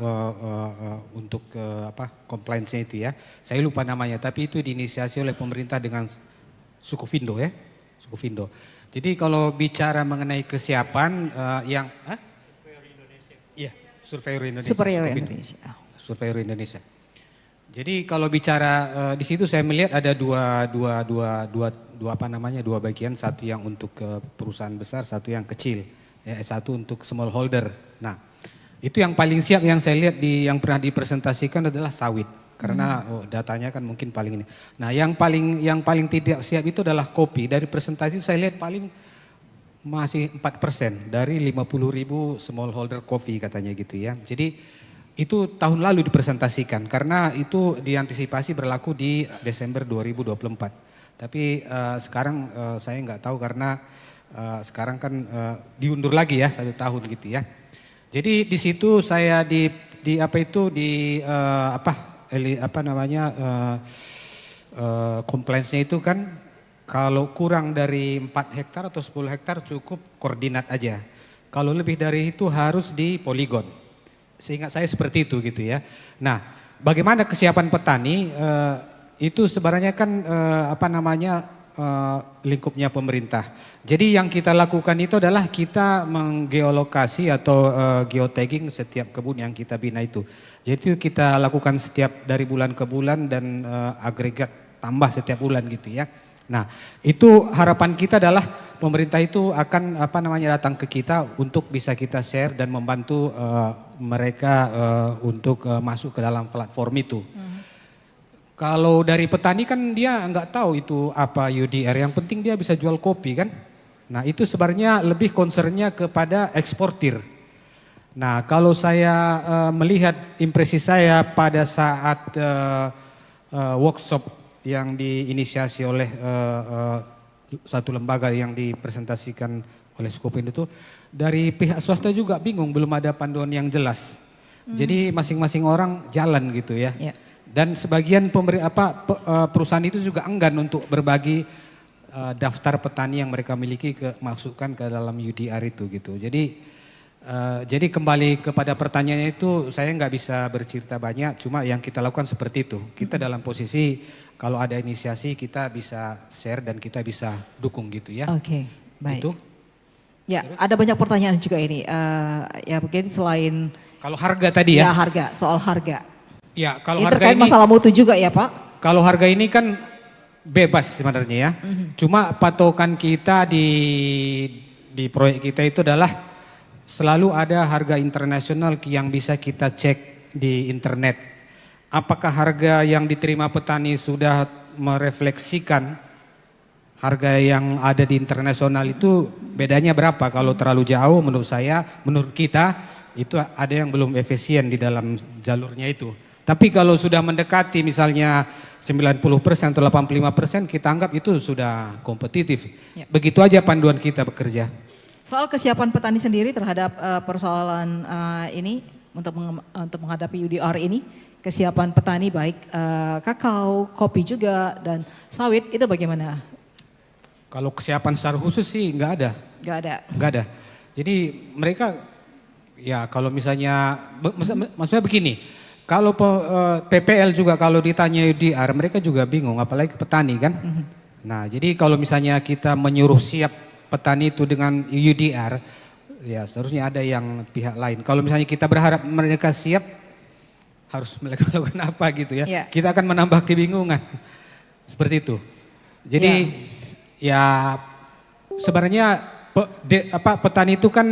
untuk compliance-nya itu ya. Saya lupa namanya, tapi itu diinisiasi oleh pemerintah dengan Sukovindo ya. Sukovindo. Jadi kalau bicara mengenai kesiapan Surveyor Indonesia. Superior Indonesia. Surveyor Indonesia. Jadi kalau bicara di situ saya melihat ada dua bagian, satu yang untuk perusahaan besar, satu yang kecil, ya, satu untuk smallholder. Nah, itu yang paling siap yang saya lihat yang pernah dipresentasikan adalah sawit, karena datanya kan mungkin paling ini. Nah, yang paling tidak siap itu adalah kopi. Dari presentasi saya lihat paling masih 4% dari 50.000 smallholder coffee katanya gitu ya. Jadi itu tahun lalu dipresentasikan karena itu diantisipasi berlaku di Desember 2024. Tapi sekarang saya nggak tahu karena sekarang kan diundur lagi ya 1 tahun gitu ya. Jadi di situ saya compliance-nya itu kan kalau kurang dari 4 hektar atau 10 hektar cukup koordinat aja. Kalau lebih dari itu harus di poligon. Seingat saya seperti itu gitu ya. Nah, bagaimana kesiapan petani itu sebenarnya kan lingkupnya pemerintah. Jadi yang kita lakukan itu adalah kita menggeolokasi atau geotagging setiap kebun yang kita bina itu. Jadi kita lakukan setiap dari bulan ke bulan dan agregat tambah setiap bulan gitu ya. Nah, itu harapan kita adalah pemerintah itu akan datang ke kita untuk bisa kita share dan membantu mereka untuk masuk ke dalam platform itu. Kalau dari petani kan dia nggak tahu itu apa UDR, yang penting dia bisa jual kopi kan. Nah, itu sebenarnya lebih concernnya kepada eksportir. Nah, kalau saya melihat impresi saya pada saat workshop yang diinisiasi oleh satu lembaga yang dipresentasikan oleh Sukovindo itu, dari pihak swasta juga bingung, belum ada panduan yang jelas. Jadi masing-masing orang jalan gitu ya. Yeah. Dan sebagian perusahaan itu juga enggan untuk berbagi daftar petani yang mereka miliki masukkan ke dalam UDR itu gitu. Jadi kembali kepada pertanyaannya itu saya nggak bisa bercerita banyak, cuma yang kita lakukan seperti itu. Kita dalam posisi kalau ada inisiasi kita bisa share dan kita bisa dukung gitu ya. Oke, baik. Itu. Ya, ada banyak pertanyaan juga ini. Ya mungkin selain kalau harga tadi ya. Ya harga, soal harga. Ya kalau ini harga terkait ini. masalah mutu juga ya Pak? Kalau harga ini kan bebas sebenarnya ya. Cuma patokan kita di proyek kita itu adalah selalu ada harga internasional yang bisa kita cek di internet. Apakah harga yang diterima petani sudah merefleksikan harga yang ada di internasional itu bedanya berapa? Kalau terlalu jauh menurut kita itu ada yang belum efisien di dalam jalurnya itu. Tapi kalau sudah mendekati misalnya 90% atau 85%, kita anggap itu sudah kompetitif. Ya. Begitu aja panduan kita bekerja. Soal kesiapan petani sendiri terhadap persoalan ini untuk menghadapi UDR ini, kesiapan petani baik kakao, kopi juga dan sawit itu bagaimana? Kalau kesiapan secara khusus sih nggak ada. Nggak ada. Jadi mereka ya kalau misalnya, maksudnya begini, kalau PPL juga kalau ditanya UDR mereka juga bingung, apalagi petani kan. Nah jadi kalau misalnya kita menyuruh siap petani itu dengan UDR, ya seharusnya ada yang pihak lain. Kalau misalnya kita berharap mereka siap, harus mereka lakukan apa gitu ya. Yeah. Kita akan menambah kebingungan. Seperti itu. Jadi ya sebenarnya petani itu kan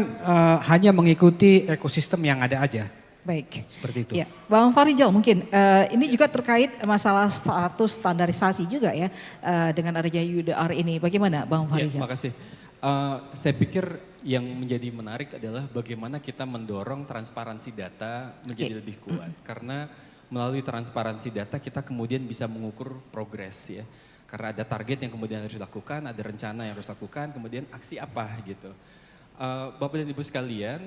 hanya mengikuti ekosistem yang ada aja. Baik. Seperti itu. Ya, Bang Farijal mungkin ini juga terkait masalah status standarisasi juga ya dengan adanya UDR ini. Bagaimana Bang Ya, Farijal? makasih. Saya pikir yang menjadi menarik adalah bagaimana kita mendorong transparansi data menjadi lebih kuat. Karena melalui transparansi data kita kemudian bisa mengukur progres ya. Karena ada target yang kemudian harus dilakukan, ada rencana yang harus dilakukan, kemudian aksi apa gitu. Bapak dan Ibu sekalian,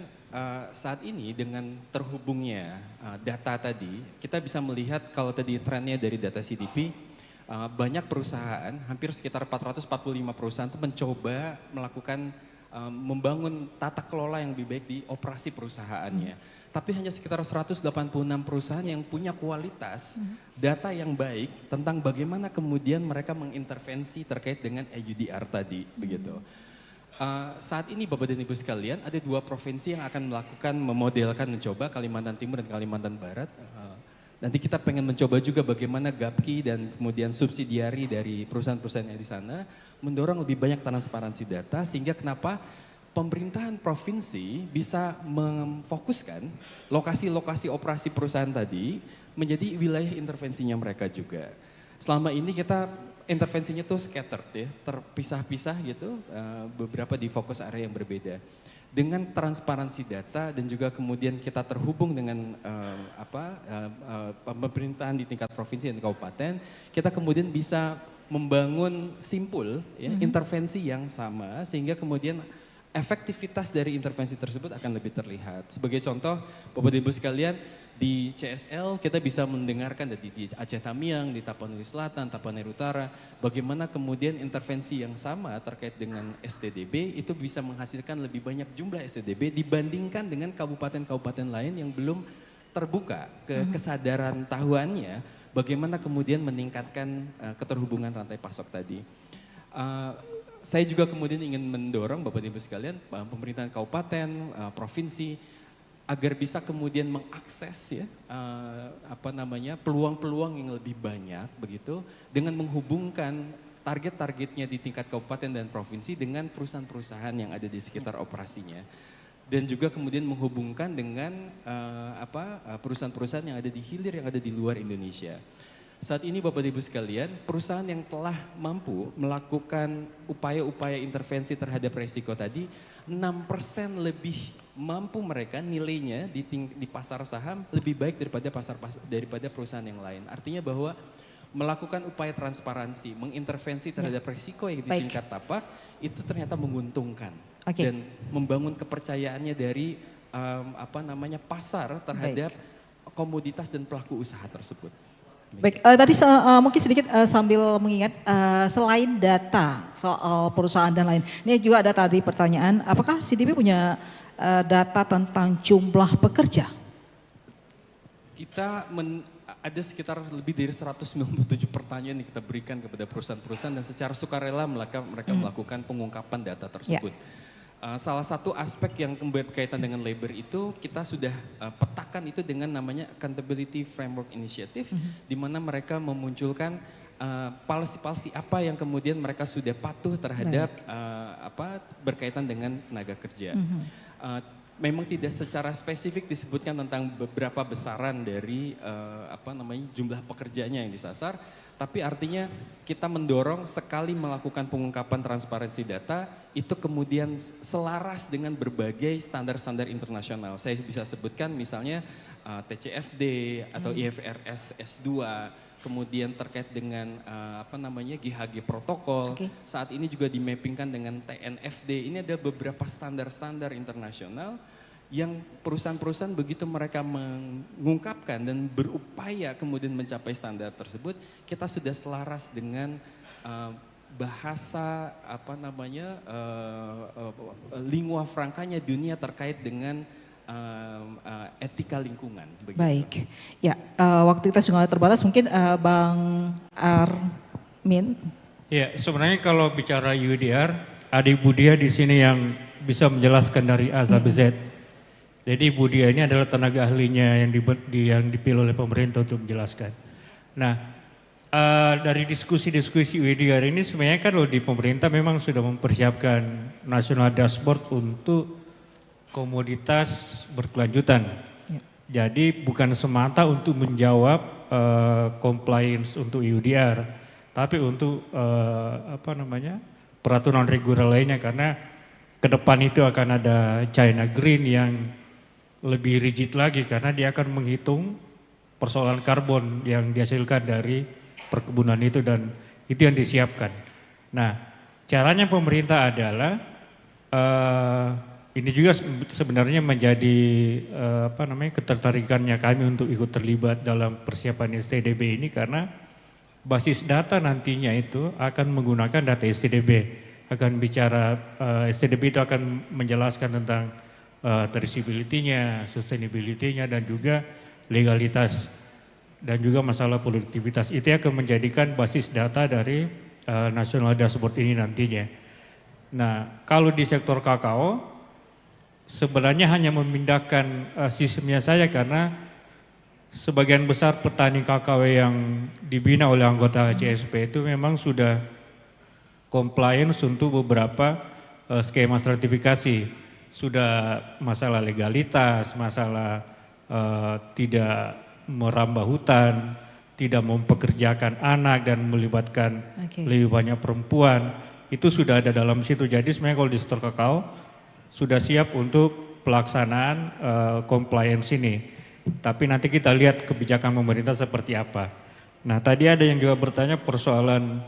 saat ini dengan terhubungnya data tadi, kita bisa melihat kalau tadi trennya dari data CDP, banyak perusahaan, hampir sekitar 445 perusahaan itu mencoba melakukan membangun tata kelola yang lebih baik di operasi perusahaannya. Tapi hanya sekitar 186 perusahaan yang punya kualitas data yang baik tentang bagaimana kemudian mereka mengintervensi terkait dengan EUDR tadi begitu. Saat ini Bapak dan Ibu sekalian ada 2 provinsi yang akan melakukan memodelkan mencoba, Kalimantan Timur dan Kalimantan Barat. Nanti kita pengen mencoba juga bagaimana GAPKI dan kemudian subsidiari dari perusahaan-perusahaan yang di sana mendorong lebih banyak transparansi data sehingga kenapa pemerintahan provinsi bisa memfokuskan lokasi-lokasi operasi perusahaan tadi menjadi wilayah intervensinya mereka juga. Selama ini kita intervensinya tuh scattered ya, terpisah-pisah gitu, beberapa di fokus area yang berbeda. Dengan transparansi data dan juga kemudian kita terhubung dengan pemerintahan di tingkat provinsi dan kabupaten, kita kemudian bisa membangun simpul ya, intervensi yang sama sehingga kemudian efektivitas dari intervensi tersebut akan lebih terlihat. Sebagai contoh, Bapak Ibu sekalian, di CSL kita bisa mendengarkan di Aceh Tamiang, di Tapanuli Selatan, Tapanuli Utara, bagaimana kemudian intervensi yang sama terkait dengan STDB itu bisa menghasilkan lebih banyak jumlah STDB dibandingkan dengan kabupaten-kabupaten lain yang belum terbuka ke kesadaran tahuannya, bagaimana kemudian meningkatkan keterhubungan rantai pasok tadi. Saya juga kemudian ingin mendorong Bapak Ibu sekalian, pemerintahan kabupaten, provinsi, agar bisa kemudian mengakses ya peluang-peluang yang lebih banyak begitu dengan menghubungkan target-targetnya di tingkat kabupaten dan provinsi dengan perusahaan-perusahaan yang ada di sekitar operasinya dan juga kemudian menghubungkan dengan perusahaan-perusahaan yang ada di hilir yang ada di luar Indonesia. Saat ini Bapak Ibu sekalian, perusahaan yang telah mampu melakukan upaya-upaya intervensi terhadap resiko tadi, 6% lebih mampu mereka nilainya di pasar saham lebih baik daripada perusahaan yang lain. Artinya bahwa melakukan upaya transparansi, mengintervensi terhadap resiko yang di tingkat tapak, itu ternyata menguntungkan. Dan membangun kepercayaannya dari pasar terhadap komoditas dan pelaku usaha tersebut. Baik, tadi mungkin sedikit sambil mengingat selain data soal perusahaan dan lain, ini juga ada tadi pertanyaan, apakah CDP punya data tentang jumlah pekerja? Kita ada sekitar lebih dari 197 pertanyaan yang kita berikan kepada perusahaan-perusahaan dan secara sukarela mereka melakukan pengungkapan data tersebut. Salah satu aspek yang berkaitan dengan labor itu kita sudah petakan itu dengan namanya Accountability Framework Initiative, di mana mereka memunculkan policy-policy apa yang kemudian mereka sudah patuh terhadap berkaitan dengan tenaga kerja. memang tidak secara spesifik disebutkan tentang beberapa besaran dari jumlah pekerjanya yang disasar, tapi artinya kita mendorong sekali melakukan pengungkapan transparansi data itu kemudian selaras dengan berbagai standar-standar internasional. Saya bisa sebutkan misalnya TCFD atau IFRS S2, kemudian terkait dengan GHG protokol. Saat ini juga dimappingkan dengan TNFD. Ini ada beberapa standar-standar internasional yang perusahaan-perusahaan begitu mereka mengungkapkan dan berupaya kemudian mencapai standar tersebut, kita sudah selaras dengan bahasa lingua francanya dunia terkait dengan etika lingkungan. Begitu. Baik, ya waktu kita sudah terbatas, mungkin Bang Armin. Ya, sebenarnya kalau bicara UDR, ada Ibu Dia di sini yang bisa menjelaskan dari A sampai Z. Jadi Ibu Dia ini adalah tenaga ahlinya yang dipilih oleh pemerintah untuk menjelaskan. Nah, dari diskusi-diskusi UDR ini sebenarnya kan di pemerintah memang sudah mempersiapkan national dashboard untuk komoditas berkelanjutan. Ya. Jadi bukan semata untuk menjawab compliance untuk UDR, tapi untuk peraturan reguler lainnya, karena ke depan itu akan ada China Green yang lebih rigid lagi karena dia akan menghitung persoalan karbon yang dihasilkan dari perkebunan itu, dan itu yang disiapkan. Nah, caranya pemerintah adalah ini juga sebenarnya menjadi ketertarikannya kami untuk ikut terlibat dalam persiapan STDB ini, karena basis data nantinya itu akan menggunakan data STDB. Akan bicara STDB itu akan menjelaskan tentang traceability-nya, sustainability-nya, dan juga legalitas, dan juga masalah produktivitas. Itu akan menjadikan basis data dari national dashboard ini nantinya. Nah, kalau di sektor kakao sebenarnya hanya memindahkan sistemnya saja, karena sebagian besar petani kakao yang dibina oleh anggota CSP itu memang sudah compliance untuk beberapa skema sertifikasi. Sudah masalah legalitas, masalah tidak merambah hutan, tidak mempekerjakan anak dan melibatkan lebih banyak perempuan, itu sudah ada dalam situ. Jadi sebenarnya kalau di sektor kakao sudah siap untuk pelaksanaan compliance ini. Tapi nanti kita lihat kebijakan pemerintah seperti apa. Nah, tadi ada yang juga bertanya persoalan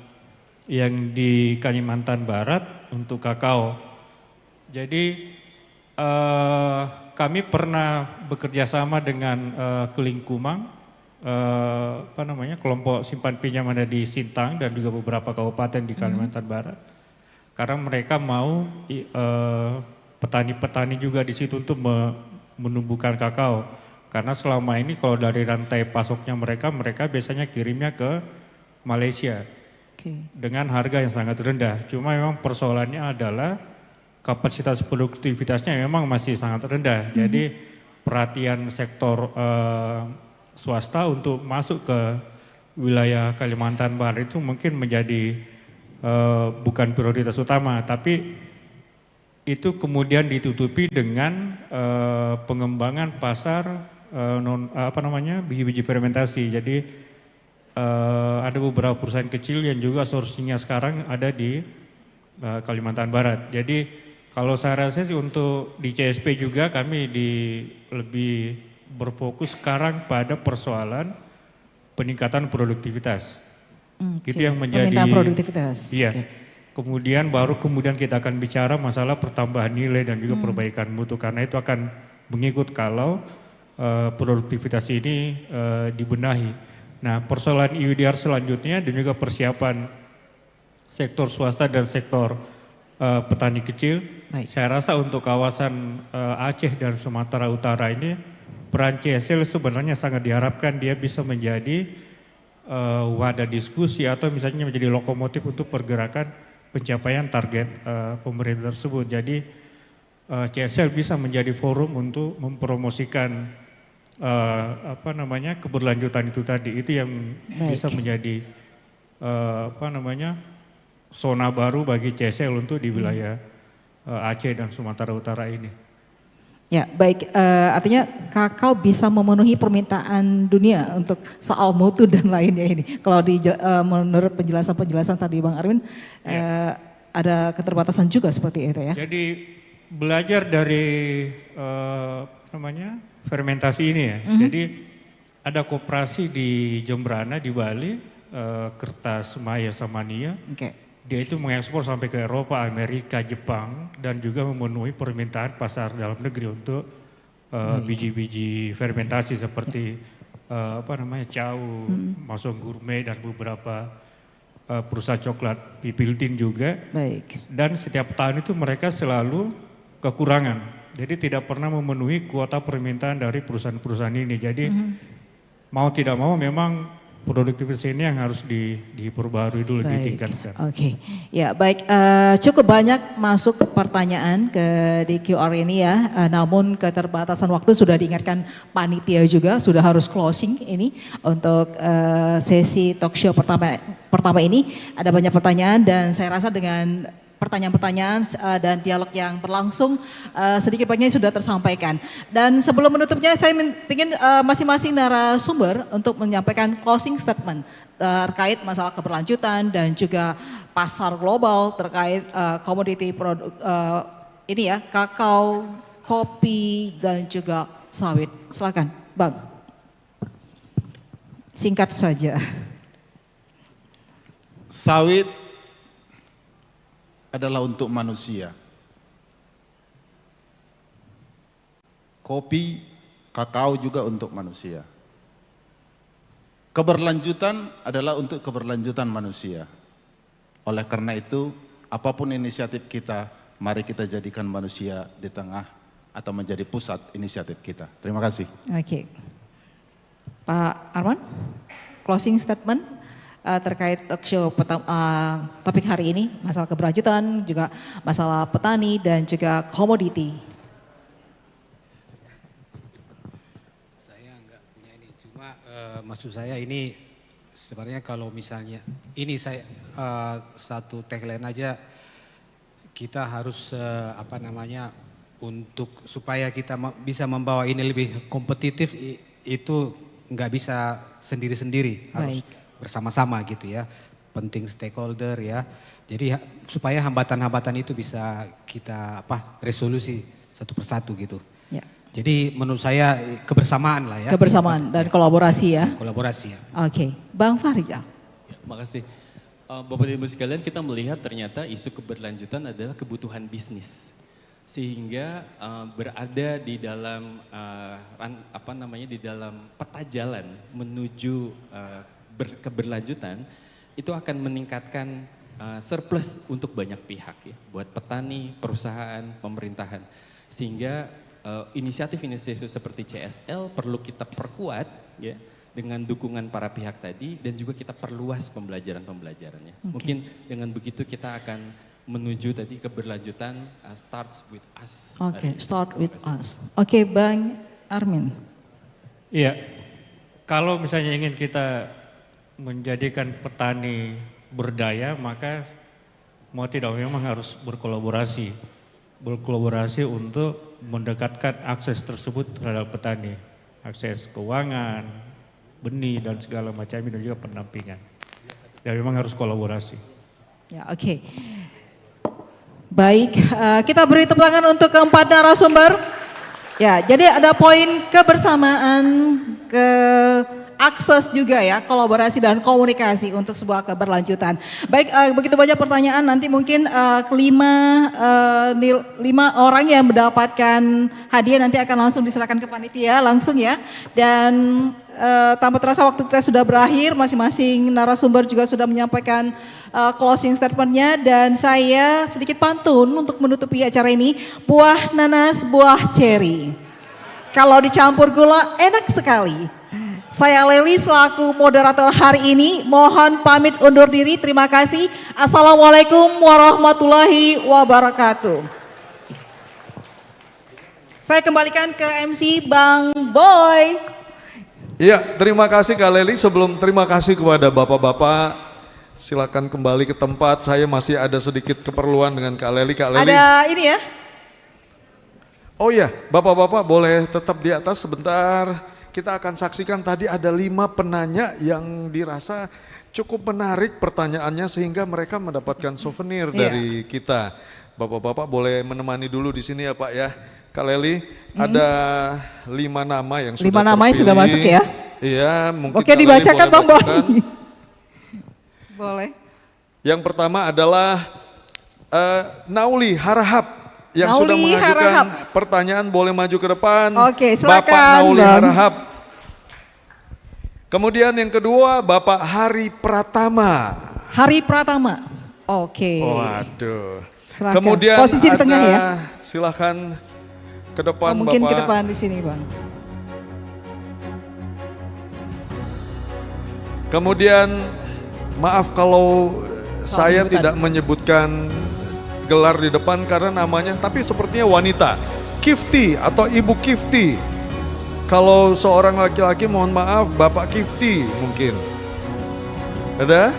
yang di Kalimantan Barat untuk kakao. Jadi kami pernah bekerja sama dengan Kelingkumang, kelompok simpan pinjam ada di Sintang dan juga beberapa kabupaten di Kalimantan Barat. Karena mereka mau petani-petani juga di situ untuk menumbuhkan kakao. Karena selama ini kalau dari rantai pasoknya mereka biasanya kirimnya ke Malaysia dengan harga yang sangat rendah. Cuma memang persoalannya adalah kapasitas produktivitasnya memang masih sangat rendah. Jadi perhatian sektor swasta untuk masuk ke wilayah Kalimantan Barat itu mungkin menjadi bukan prioritas utama, tapi itu kemudian ditutupi dengan pengembangan pasar biji-biji fermentasi. Jadi ada beberapa perusahaan kecil yang juga sourcingnya sekarang ada di Kalimantan Barat. Jadi kalau saya rasa sih untuk di CSP juga kami lebih berfokus sekarang pada persoalan peningkatan produktivitas. Itu yang menjadi peningkatan produktivitas. Iya. Kemudian kita akan bicara masalah pertambahan nilai dan juga perbaikan mutu, karena itu akan mengikut kalau produktivitas ini dibenahi. Nah, persoalan UDR selanjutnya dan juga persiapan sektor swasta dan sektor petani kecil. Saya rasa untuk kawasan Aceh dan Sumatera Utara ini peran CSL sebenarnya sangat diharapkan dia bisa menjadi wadah diskusi atau misalnya menjadi lokomotif untuk pergerakan pencapaian target pemerintah tersebut. Jadi CSL bisa menjadi forum untuk mempromosikan keberlanjutan itu tadi. Itu yang bisa menjadi zona baru bagi CSL untuk di wilayah Aceh dan Sumatera Utara ini. Ya, baik. Artinya kakao bisa memenuhi permintaan dunia untuk soal mutu dan lainnya ini. Kalau menurut penjelasan tadi Bang Arwin, ada keterbatasan juga seperti itu ya. Jadi belajar dari fermentasi ini ya. Jadi ada koperasi di Jembrana di Bali, Kertas Maya Samania. Oke. Dia itu mengekspor sampai ke Eropa, Amerika, Jepang, dan juga memenuhi permintaan pasar dalam negeri untuk biji-biji fermentasi seperti cau, masuk gourmet dan beberapa perusahaan coklat Pipiltin juga. Baik. Dan setiap tahun itu mereka selalu kekurangan. Jadi tidak pernah memenuhi kuota permintaan dari perusahaan-perusahaan ini. Jadi mau tidak mau memang produktivitas ini yang harus diperbarui dulu, ditingkatkan. Oke, ya baik. Cukup banyak masuk pertanyaan di QR ini ya. Namun keterbatasan waktu sudah diingatkan panitia juga sudah harus closing ini untuk sesi talk show pertama ini. Ada banyak pertanyaan dan saya rasa dengan pertanyaan-pertanyaan dan dialog yang berlangsung sedikit banyaknya sudah tersampaikan. Dan sebelum menutupnya saya ingin masing-masing narasumber untuk menyampaikan closing statement terkait masalah keberlanjutan dan juga pasar global terkait komoditi produk ini ya, kakao, kopi dan juga sawit. Silakan, Bang. Singkat saja. Sawit adalah untuk manusia. Kopi, kakao juga untuk manusia. Keberlanjutan adalah untuk keberlanjutan manusia. Oleh karena itu, apapun inisiatif kita, mari kita jadikan manusia di tengah atau menjadi pusat inisiatif kita. Terima kasih. Oke. Pak Arman, closing statement terkait talk show topik hari ini, masalah keberlanjutan, juga masalah petani dan juga komoditi. Saya enggak punya ini, cuma maksud saya ini sebenarnya kalau misalnya ini saya satu tagline aja, kita harus untuk supaya kita bisa membawa ini lebih kompetitif itu nggak bisa sendiri-sendiri, harus bersama-sama gitu ya, penting stakeholder ya. Jadi supaya hambatan-hambatan itu bisa kita resolusi satu persatu gitu. Ya. Jadi menurut saya kebersamaan lah ya. Kebersamaan dan kolaborasi ya. Kolaborasi ya. Oke, Bang Farijal. Ya, makasih. Bapak dan Ibu sekalian, kita melihat ternyata isu keberlanjutan adalah kebutuhan bisnis. Sehingga berada di dalam di dalam peta jalan menuju keberlanjutan itu akan meningkatkan surplus untuk banyak pihak ya, buat petani, perusahaan, pemerintahan. Sehingga inisiatif-inisiatif seperti CSL perlu kita perkuat ya dengan dukungan para pihak tadi dan juga kita perluas pembelajarannya. Okay. Mungkin dengan begitu kita akan menuju tadi keberlanjutan starts with us. Oke, start with us. Oke, Bang Armin. Iya, kalau misalnya ingin kita menjadikan petani berdaya, maka mau tidak memang harus berkolaborasi untuk mendekatkan akses tersebut terhadap petani, akses keuangan, benih dan segala macam dan juga pendampingan. Dan memang harus kolaborasi. Ya, oke. Baik, kita beri tepuk tangan untuk keempat narasumber. Ya, jadi ada poin kebersamaan, akses juga ya, kolaborasi dan komunikasi untuk sebuah keberlanjutan. Baik, begitu banyak pertanyaan, nanti mungkin lima orang yang mendapatkan hadiah nanti akan langsung diserahkan ke panitia langsung ya. Dan tanpa terasa waktu kita sudah berakhir, masing-masing narasumber juga sudah menyampaikan closing statementnya dan saya sedikit pantun untuk menutupi acara ini. Buah nanas, buah ceri. Kalau dicampur gula enak sekali. Saya Leli selaku moderator hari ini, mohon pamit undur diri. Terima kasih. Assalamualaikum warahmatullahi wabarakatuh. Saya kembalikan ke MC Bang Boy. Iya, terima kasih Kak Leli. Sebelum terima kasih kepada bapak-bapak, silakan kembali ke tempat. Saya masih ada sedikit keperluan dengan Kak Leli. Kak Leli. Ada ini ya? Oh iya, Bapak-bapak boleh tetap di atas sebentar. Kita akan saksikan tadi ada 5 penanya yang dirasa cukup menarik pertanyaannya sehingga mereka mendapatkan souvenir dari kita. Bapak-bapak boleh menemani dulu di sini ya Pak ya. Kak Lely, ada 5 nama yang sudah 5 nama yang sudah masuk ya? Iya, mungkin Oke, Kak Lely dibacakan boleh Bang Boy. bacakan. Boleh. Yang pertama adalah Nauli Harahap yang Nauli sudah mengajukan Harahap. pertanyaan, boleh maju ke depan. Oke, silakan, Bapak Nauli Bang. Harahap. Kemudian yang kedua Bapak Hari Pratama. Hari Pratama. Oke. Waduh. Silakan. Kemudian Posisi di tengah ya. Silakan ke depan Mungkin Bapak. ke depan di sini Bang. Kemudian maaf kalau saya penyebutan. tidak menyebutkan gelar di depan karena namanya, tapi sepertinya wanita. Kifti atau Ibu Kifti. Kalau seorang laki-laki mohon maaf Bapak Kifti mungkin. Ada?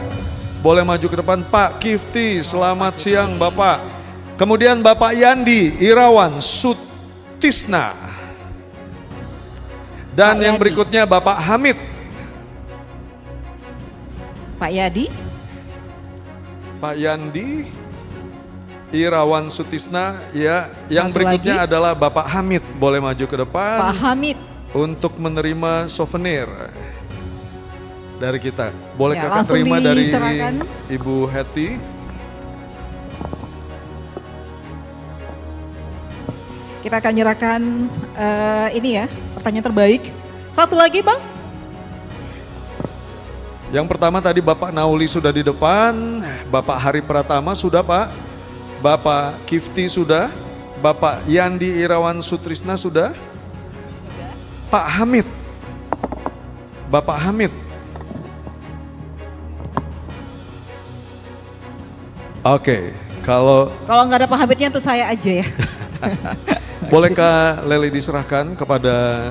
Boleh maju ke depan Pak Kifti, selamat siang Bapak. Kemudian Bapak Yandi Irawan Sutisna. Dan Pak yang Yadi. berikutnya Bapak Hamid. Pak Yadi. Pak Yandi Irawan Sutisna ya. Yang Satu berikutnya lagi. adalah Bapak Hamid, boleh maju ke depan Pak Hamid. untuk menerima souvenir dari kita. Boleh Ya, kakak langsung terima dari diserahkan. Ibu Hetty. Kita akan nyerahkan ini ya, pertanyaan terbaik. Satu lagi Bang. Yang pertama tadi Bapak Nauli sudah di depan, Bapak Hari Pratama sudah Pak, Bapak Kifti sudah, Bapak Yandi Irawan Sutrisna sudah, Pak Hamid, Bapak Hamid. Oke, kalau Kalau nggak ada Pak Hamidnya untuk saya aja ya. bolehkah Lely diserahkan kepada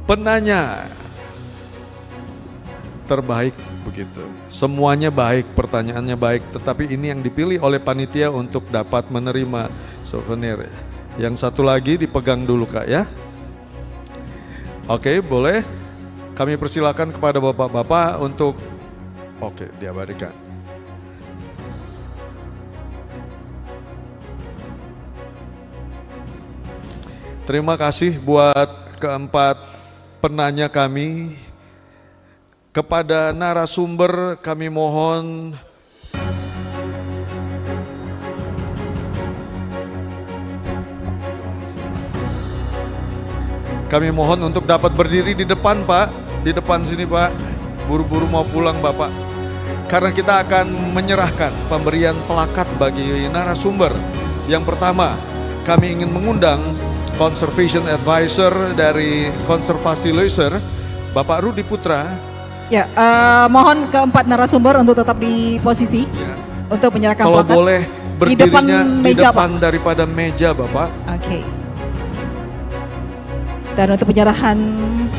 penanya terbaik begitu. Semuanya baik, pertanyaannya baik, tetapi ini yang dipilih oleh panitia untuk dapat menerima souvenir. Yang satu lagi dipegang dulu Kak ya. Oke, boleh. Kami persilakan kepada bapak-bapak untuk diabadikan. Terima kasih buat keempat penanya kami. Kepada narasumber kami mohon untuk dapat berdiri di depan Pak, di depan sini Pak. Buru-buru mau pulang Bapak. Karena kita akan menyerahkan pemberian plakat bagi narasumber. Yang pertama, kami ingin mengundang Conservation Advisor dari Konservasi Leuser, Bapak Rudi Putra. Ya, mohon keempat narasumber untuk tetap di posisi untuk menyerahkan Kalau plakat. boleh Di depan berdirinya di meja, depan daripada meja Bapak. Oke. Dan untuk penyerahan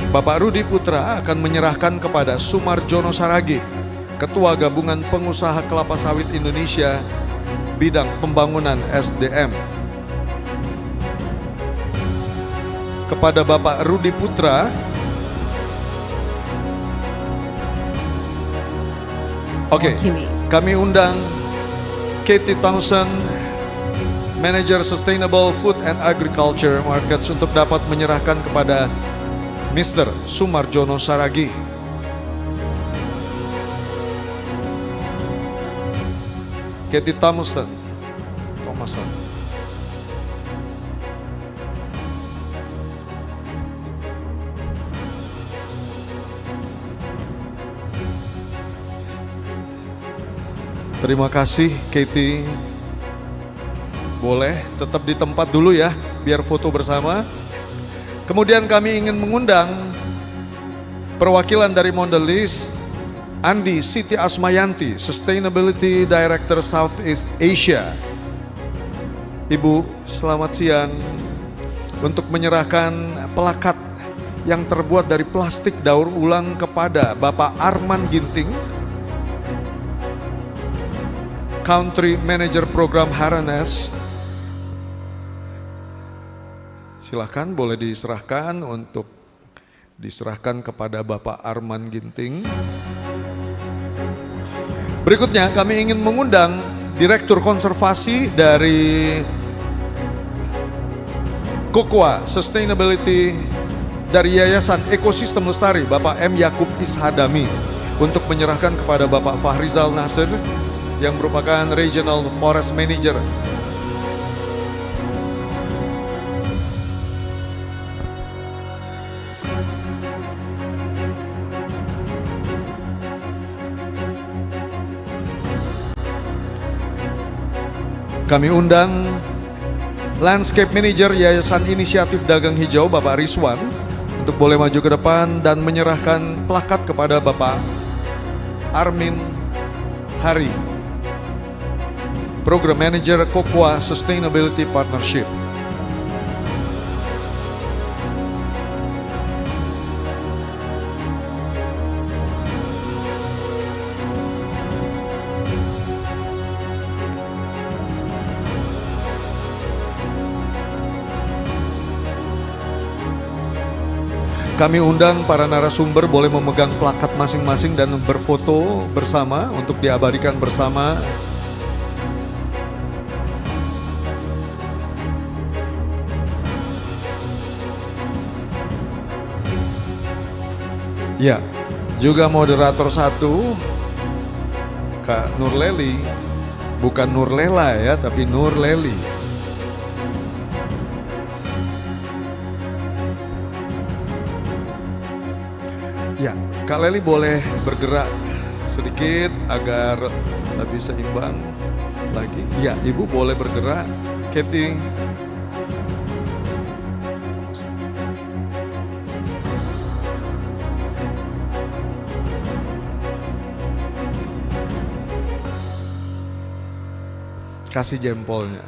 Bapak Rudi Putra akan menyerahkan kepada Sumarjono Saragi, Ketua Gabungan Pengusaha Kelapa Sawit Indonesia, bidang pembangunan SDM. Kepada Bapak Rudi Putra, mewakili. kami undang Katie Thompson, Manager Sustainable Food and Agriculture Markets untuk dapat menyerahkan kepada Mr. Sumarjono Saragi. Katie Thompson. Terima kasih Katie. Boleh tetap di tempat dulu ya, biar foto bersama. Kemudian kami ingin mengundang perwakilan dari Mondelez, Andi Siti Asmayanti, Sustainability Director Southeast Asia. Ibu, selamat siang. Untuk menyerahkan plakat yang terbuat dari plastik daur ulang kepada Bapak Arman Ginting, Country Manager Program Haranes, Silahkan boleh diserahkan kepada Bapak Arman Ginting. Berikutnya kami ingin mengundang Direktur Konservasi dari Kokwa Sustainability dari Yayasan Ekosistem Lestari, Bapak M. Yakub Ishadami, untuk menyerahkan kepada Bapak Fahrizal Nasir yang merupakan Regional Forest Manager. Kami undang Landscape Manager Yayasan Inisiatif Dagang Hijau, Bapak Rizwan, untuk boleh maju ke depan dan menyerahkan plakat kepada Bapak Armin Hari, Program Manager Kokwa Sustainability Partnership. Kami undang para narasumber boleh memegang plakat masing-masing dan berfoto bersama untuk diabadikan bersama. Ya, juga moderator 1, Kak Nurleli, bukan Nurlela ya, tapi Nurleli. Ya, Kak Leli boleh bergerak sedikit agar lebih seimbang lagi. Ya, Ibu boleh bergerak. Kathy. Kasih jempolnya.